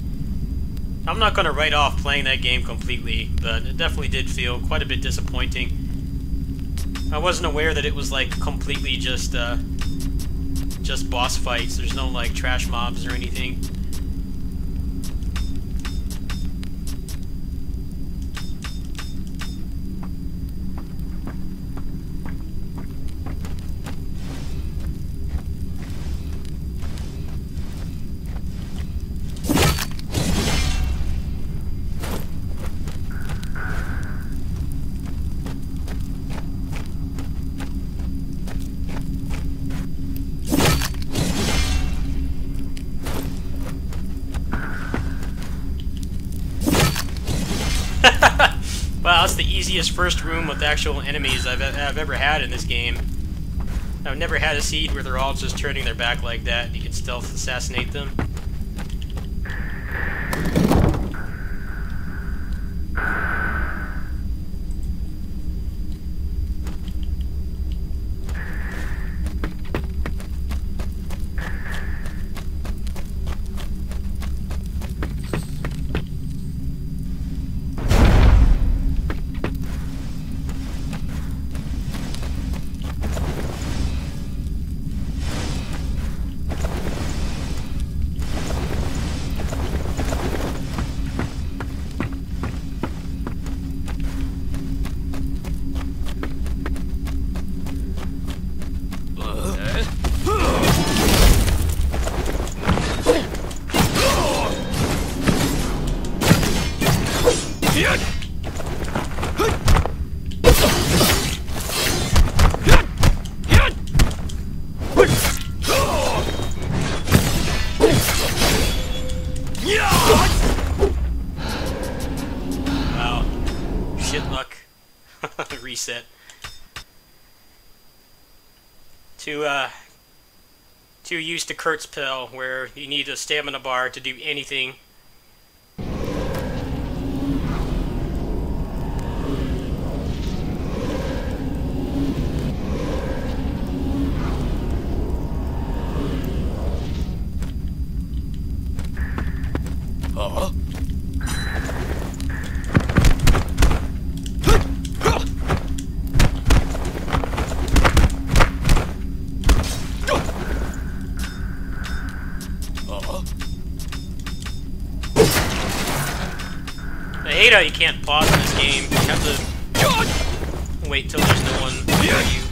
I'm not gonna write off playing that game completely, but it definitely did feel quite a bit disappointing. I wasn't aware that it was like completely just boss fights. There's no like trash mobs or anything. Wow, that's the easiest first room with actual enemies I've ever had in this game. I've never had a seed where they're all just turning their back like that and you can stealth assassinate them. Wow. Shit luck. Reset. Too used to Kurt's pill, where you need a stamina bar to do anything. I hate how you can't pause in this game. You have to wait till there's no one near you.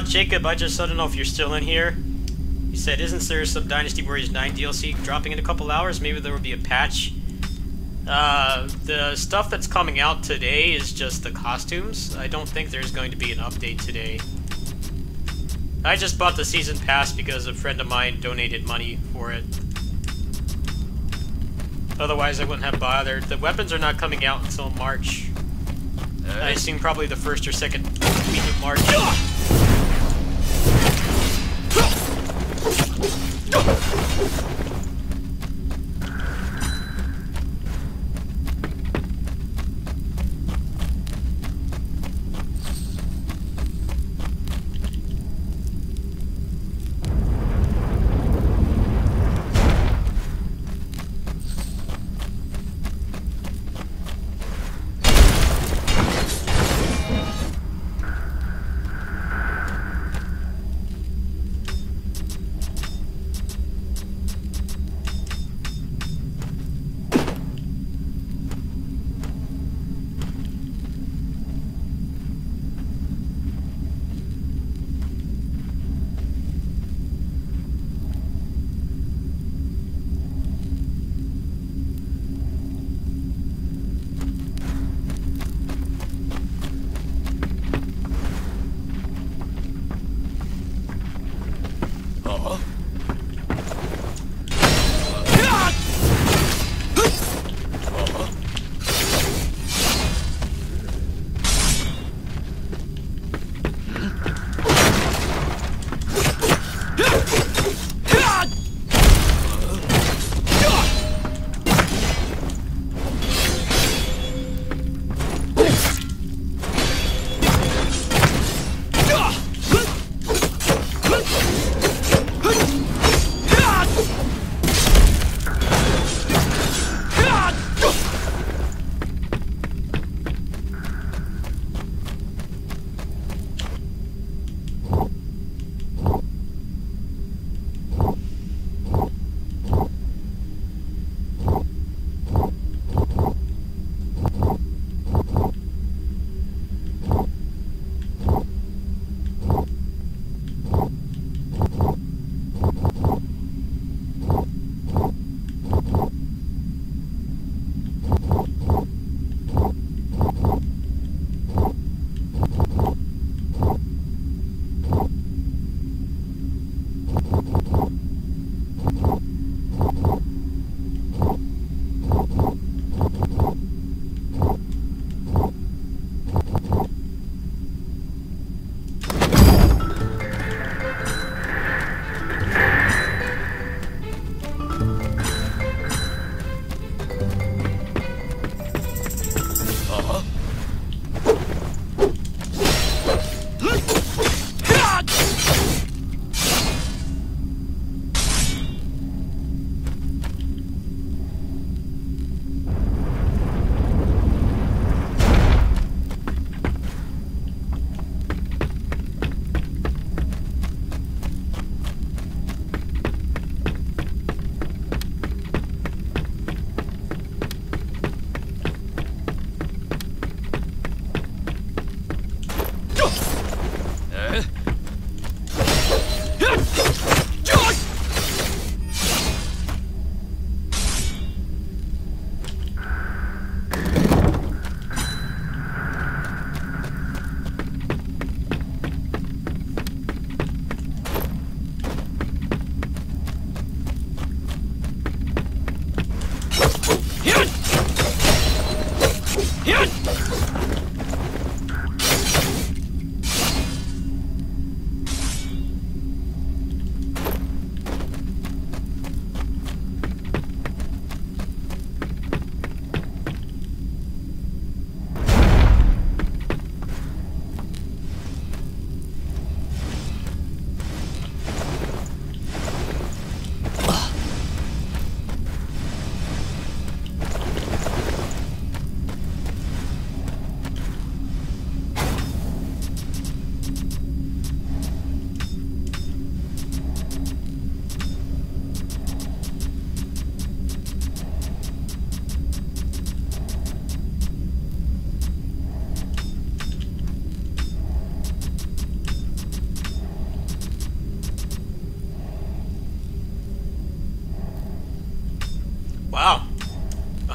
Jacob, I just don't know if you're still in here. You said, isn't there some Dynasty Warriors 9 DLC dropping in a couple hours? Maybe there will be a patch. The stuff that's coming out today is just the costumes. I don't think there's going to be an update today. I just bought the season pass because a friend of mine donated money for it. Otherwise, I wouldn't have bothered. The weapons are not coming out until March. I assume probably the 1st or 2nd week of March.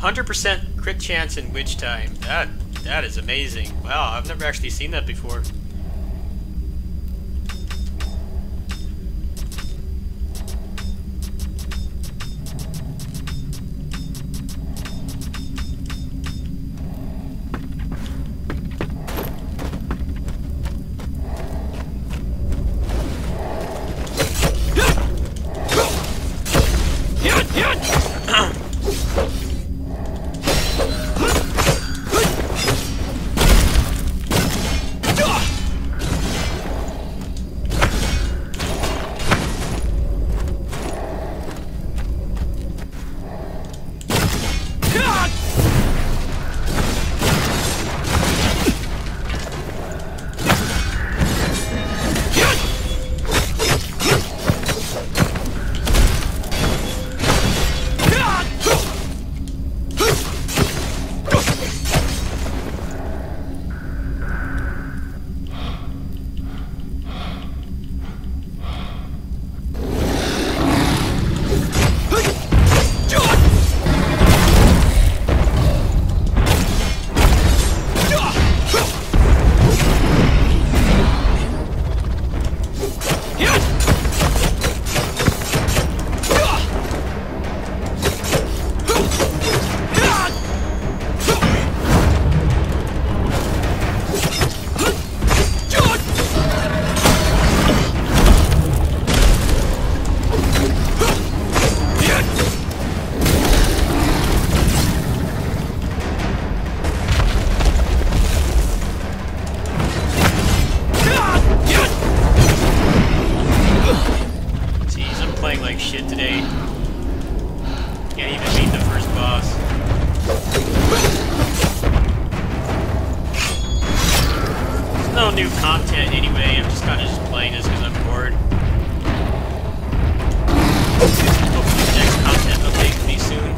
100% crit chance in Witch Time. That is amazing. Wow, I've never actually seen that before. New content anyway, I'm just kind of just playing this because I'm bored. Hopefully the next content update will be soon.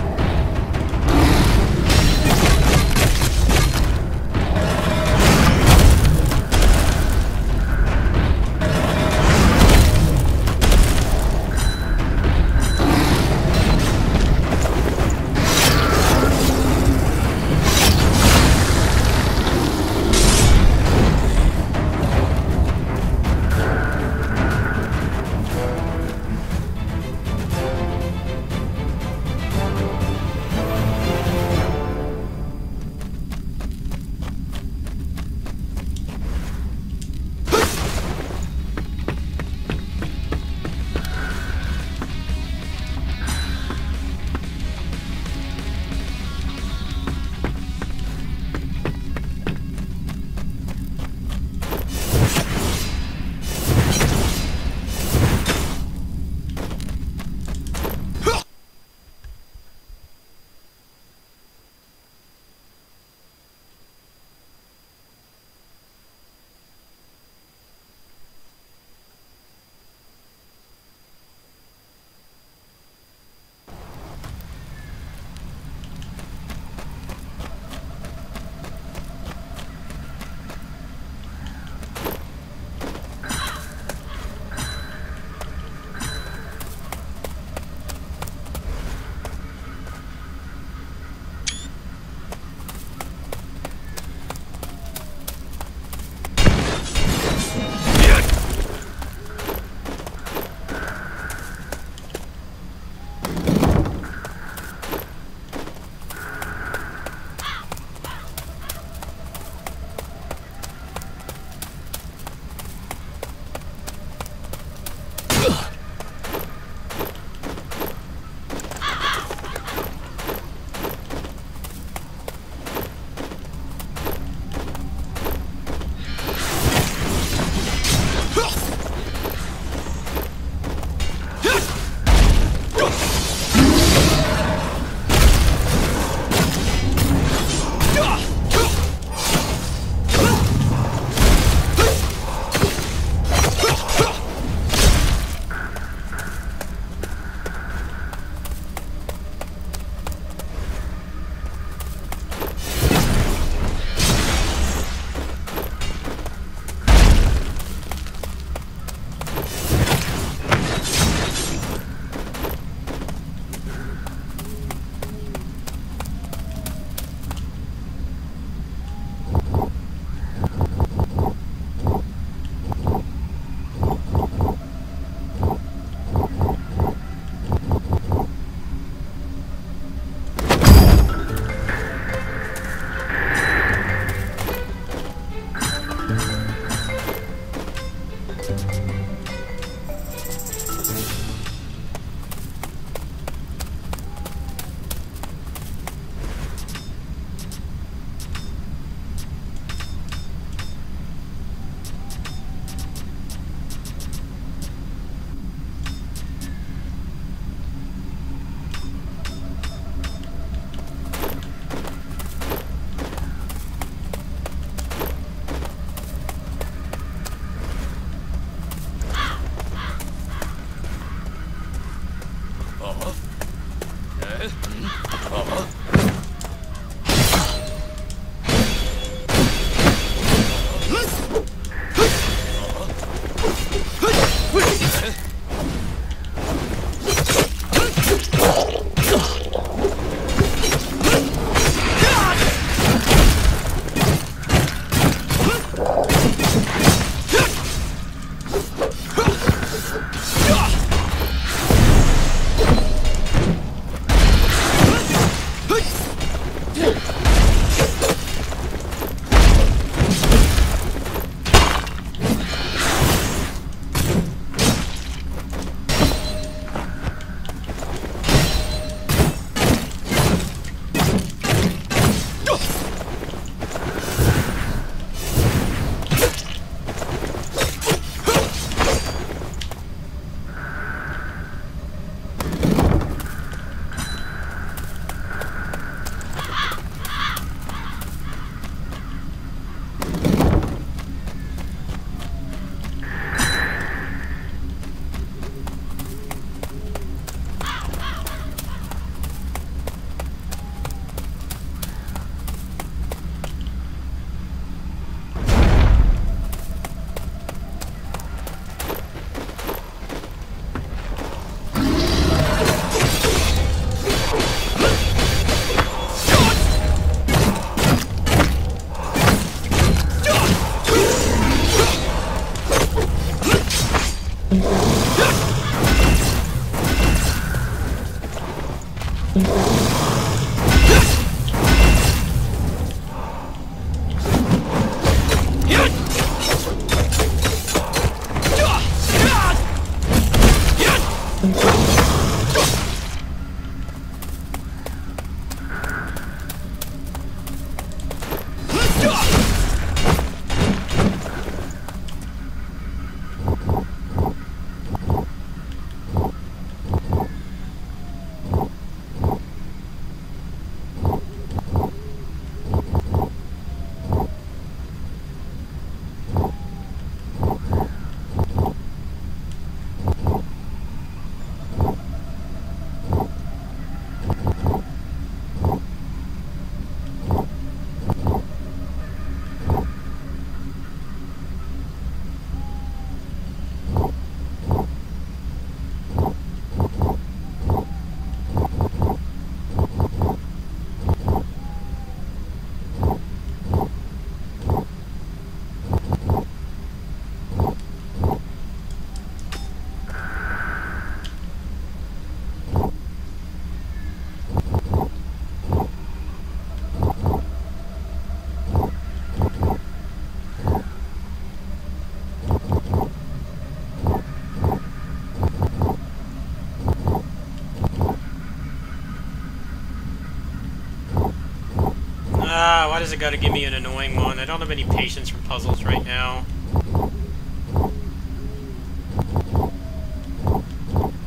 Why does it gotta give me an annoying one? I don't have any patience for puzzles right now.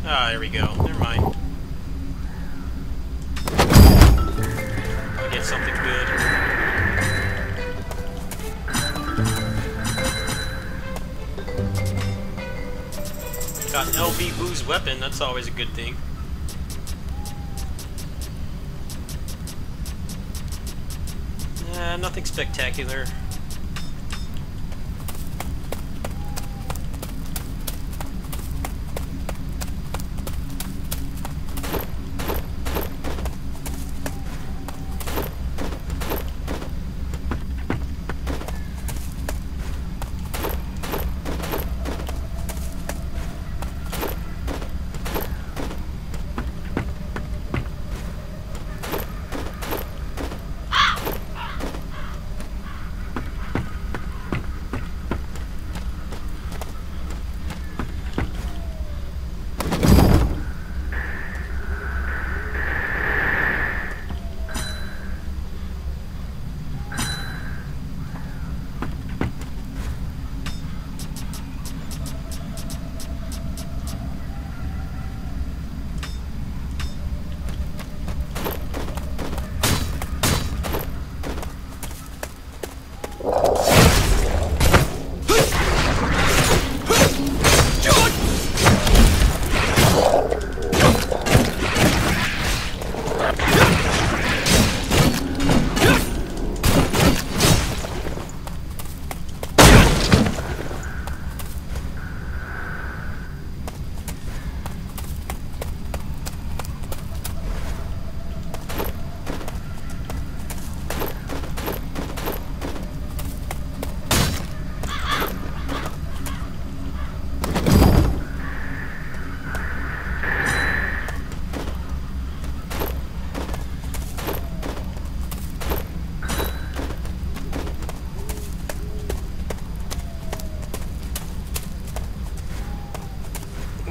Ah, there we go. Never mind. I'll get something good. Got an LB Boo's weapon, that's always a good thing. Nothing spectacular.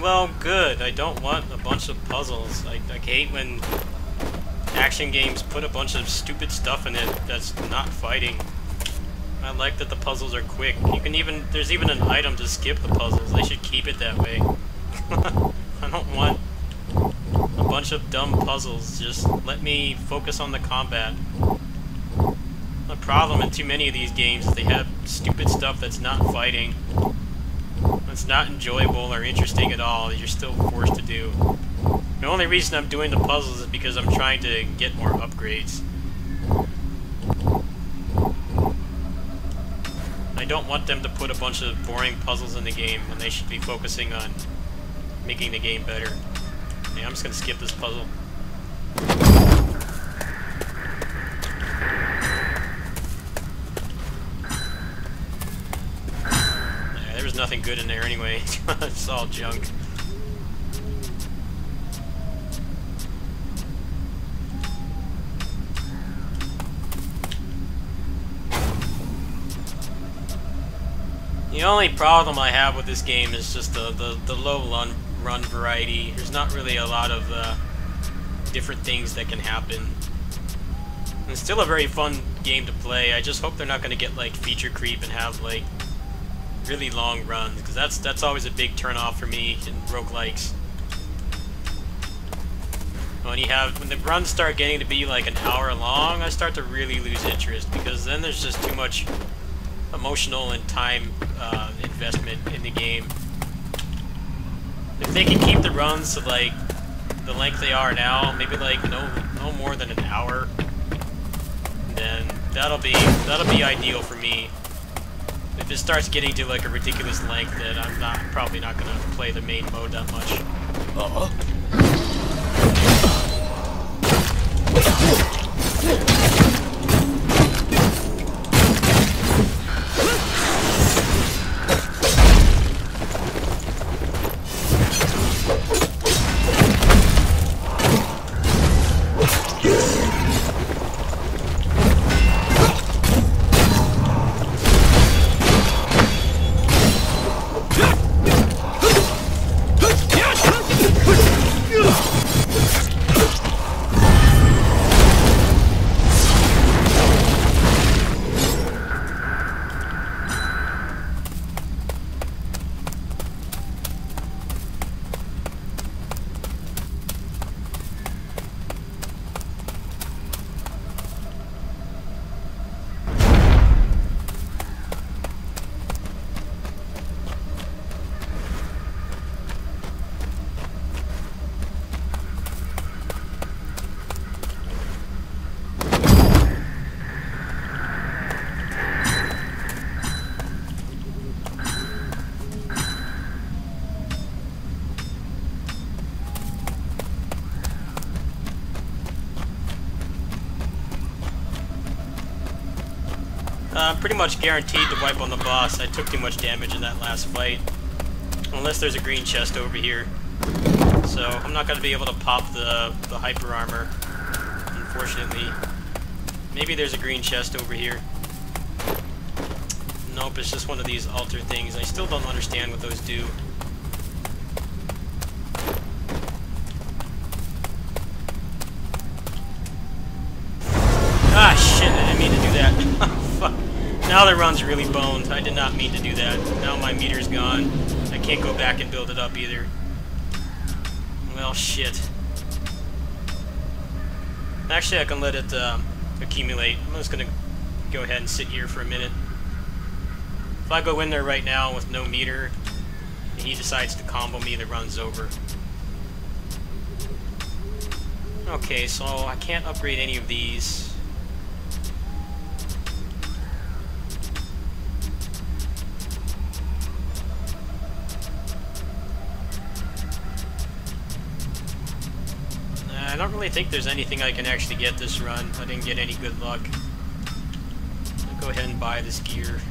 Well, good. I don't want a bunch of puzzles. I hate when action games put a bunch of stupid stuff in it that's not fighting. I like that the puzzles are quick. You can even, there's even an item to skip the puzzles. They should keep it that way. I don't want a bunch of dumb puzzles. Just let me focus on the combat. The problem in too many of these games is they have stupid stuff that's not fighting. It's not enjoyable or interesting at all, you're still forced to do. The only reason I'm doing the puzzles is because I'm trying to get more upgrades. I don't want them to put a bunch of boring puzzles in the game when they should be focusing on making the game better. Yeah, I'm just gonna skip this puzzle. There's nothing good in there anyway. It's all junk. The only problem I have with this game is just the low run variety. There's not really a lot of different things that can happen. It's still a very fun game to play. I just hope they're not going to get like feature creep and have like really long runs, because that's always a big turnoff for me in roguelikes. When the runs start getting to be like an hour long, I start to really lose interest, because then there's just too much emotional and time investment in the game. If they can keep the runs to like the length they are now, maybe like no more than an hour, then that'll be ideal for me. If it starts getting to like a ridiculous length, then I'm probably not gonna play the main mode that much. Pretty much guaranteed to wipe on the boss. I took too much damage in that last fight. Unless there's a green chest over here. So, I'm not going to be able to pop the hyper armor, unfortunately. Maybe there's a green chest over here. Nope, it's just one of these altar things. I still don't understand what those do. Ah, shit, I didn't mean to do that. Fuck. Now the run's really boned. I did not mean to do that. Now my meter's gone. I can't go back and build it up either. Well, shit. Actually, I can let it accumulate. I'm just gonna go ahead and sit here for a minute. If I go in there right now with no meter, and he decides to combo me, the run's over. Okay, so I can't upgrade any of these. I don't really think there's anything I can actually get this run. I didn't get any good luck. I'll go ahead and buy this gear.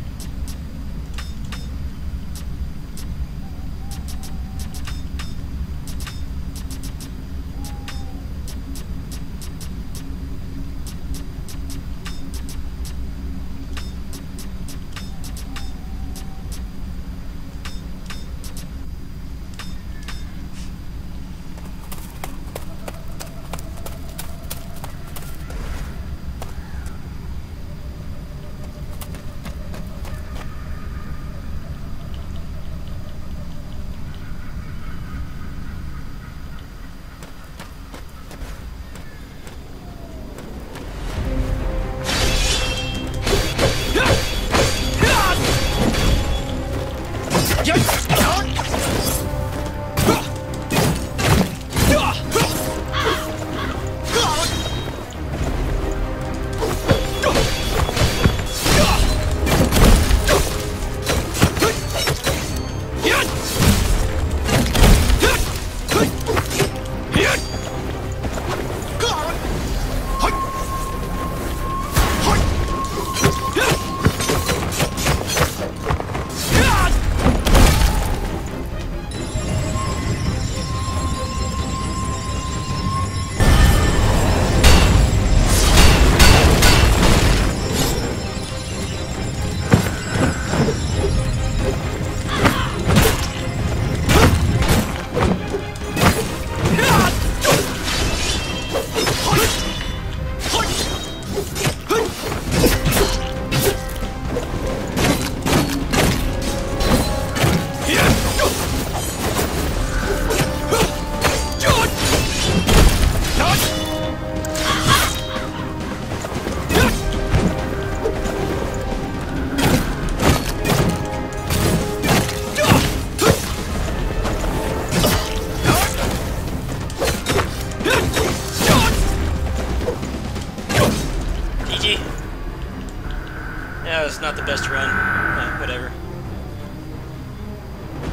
Yeah, it's not the best run, but whatever.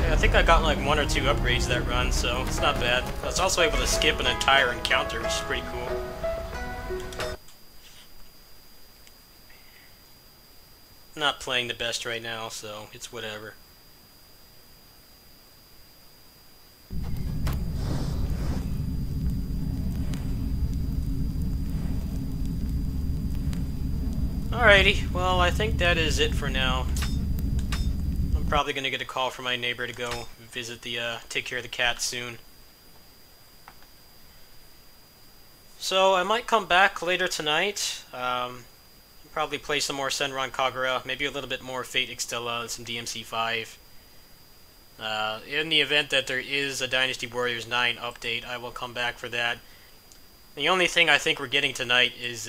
Yeah, I think I got like 1 or 2 upgrades that run, so it's not bad. I was also able to skip an entire encounter, which is pretty cool. Not playing the best right now, so it's whatever. Alrighty, well, I think that is it for now. I'm probably gonna get a call from my neighbor to go visit take care of the cat soon. So, I might come back later tonight. Probably play some more Senran Kagura, maybe a little bit more Fate Extella, and some DMC5. In the event that there is a Dynasty Warriors 9 update, I will come back for that. The only thing I think we're getting tonight is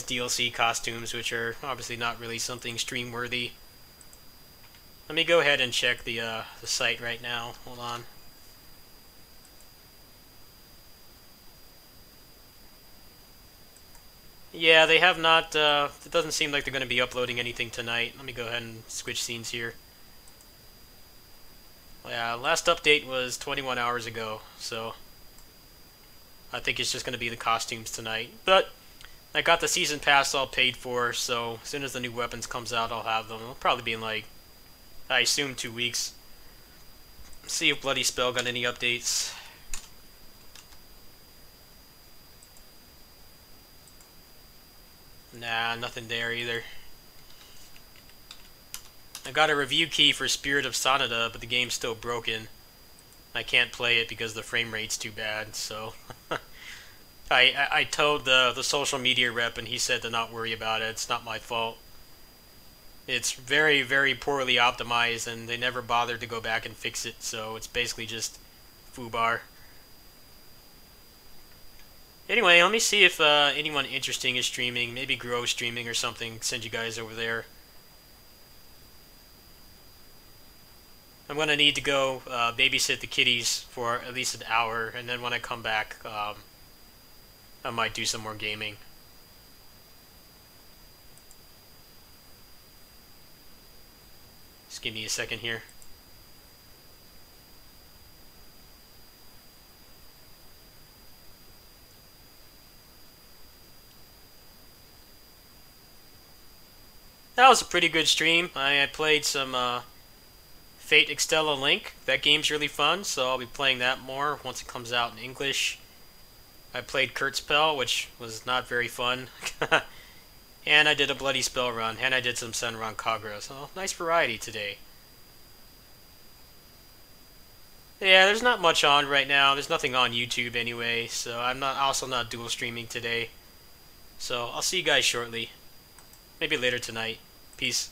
DLC costumes, which are obviously not really something stream-worthy. Let me go ahead and check the site right now. Hold on. Yeah, they have not, it doesn't seem like they're going to be uploading anything tonight. Let me go ahead and switch scenes here. Yeah, last update was 21 hours ago, so I think it's just going to be the costumes tonight. But I got the season pass all paid for, so as soon as the new weapons comes out, I'll have them. It'll probably be in like, I assume 2 weeks. See if Bloody Spell got any updates. Nah, nothing there either. I got a review key for Spirit of Sonata, but the game's still broken. I can't play it because the frame rate's too bad, so... I told the social media rep and he said to not worry about it. It's not my fault. It's very, very poorly optimized and they never bothered to go back and fix it, so it's basically just foobar. Anyway, let me see if anyone interesting is streaming. Maybe Grow streaming or something. Send you guys over there. I'm going to need to go babysit the kitties for at least an hour, and then when I come back, I might do some more gaming. Just give me a second here. That was a pretty good stream. I played some Fate Extella LINK. That game's really fun, so I'll be playing that more once it comes out in English. I played Kurt Spell, which was not very fun. And I did a Bloody Spell run, and I did some Senran Kagura, so nice variety today. Yeah, there's not much on right now. There's nothing on YouTube anyway, so I'm also not dual streaming today. So I'll see you guys shortly. Maybe later tonight. Peace.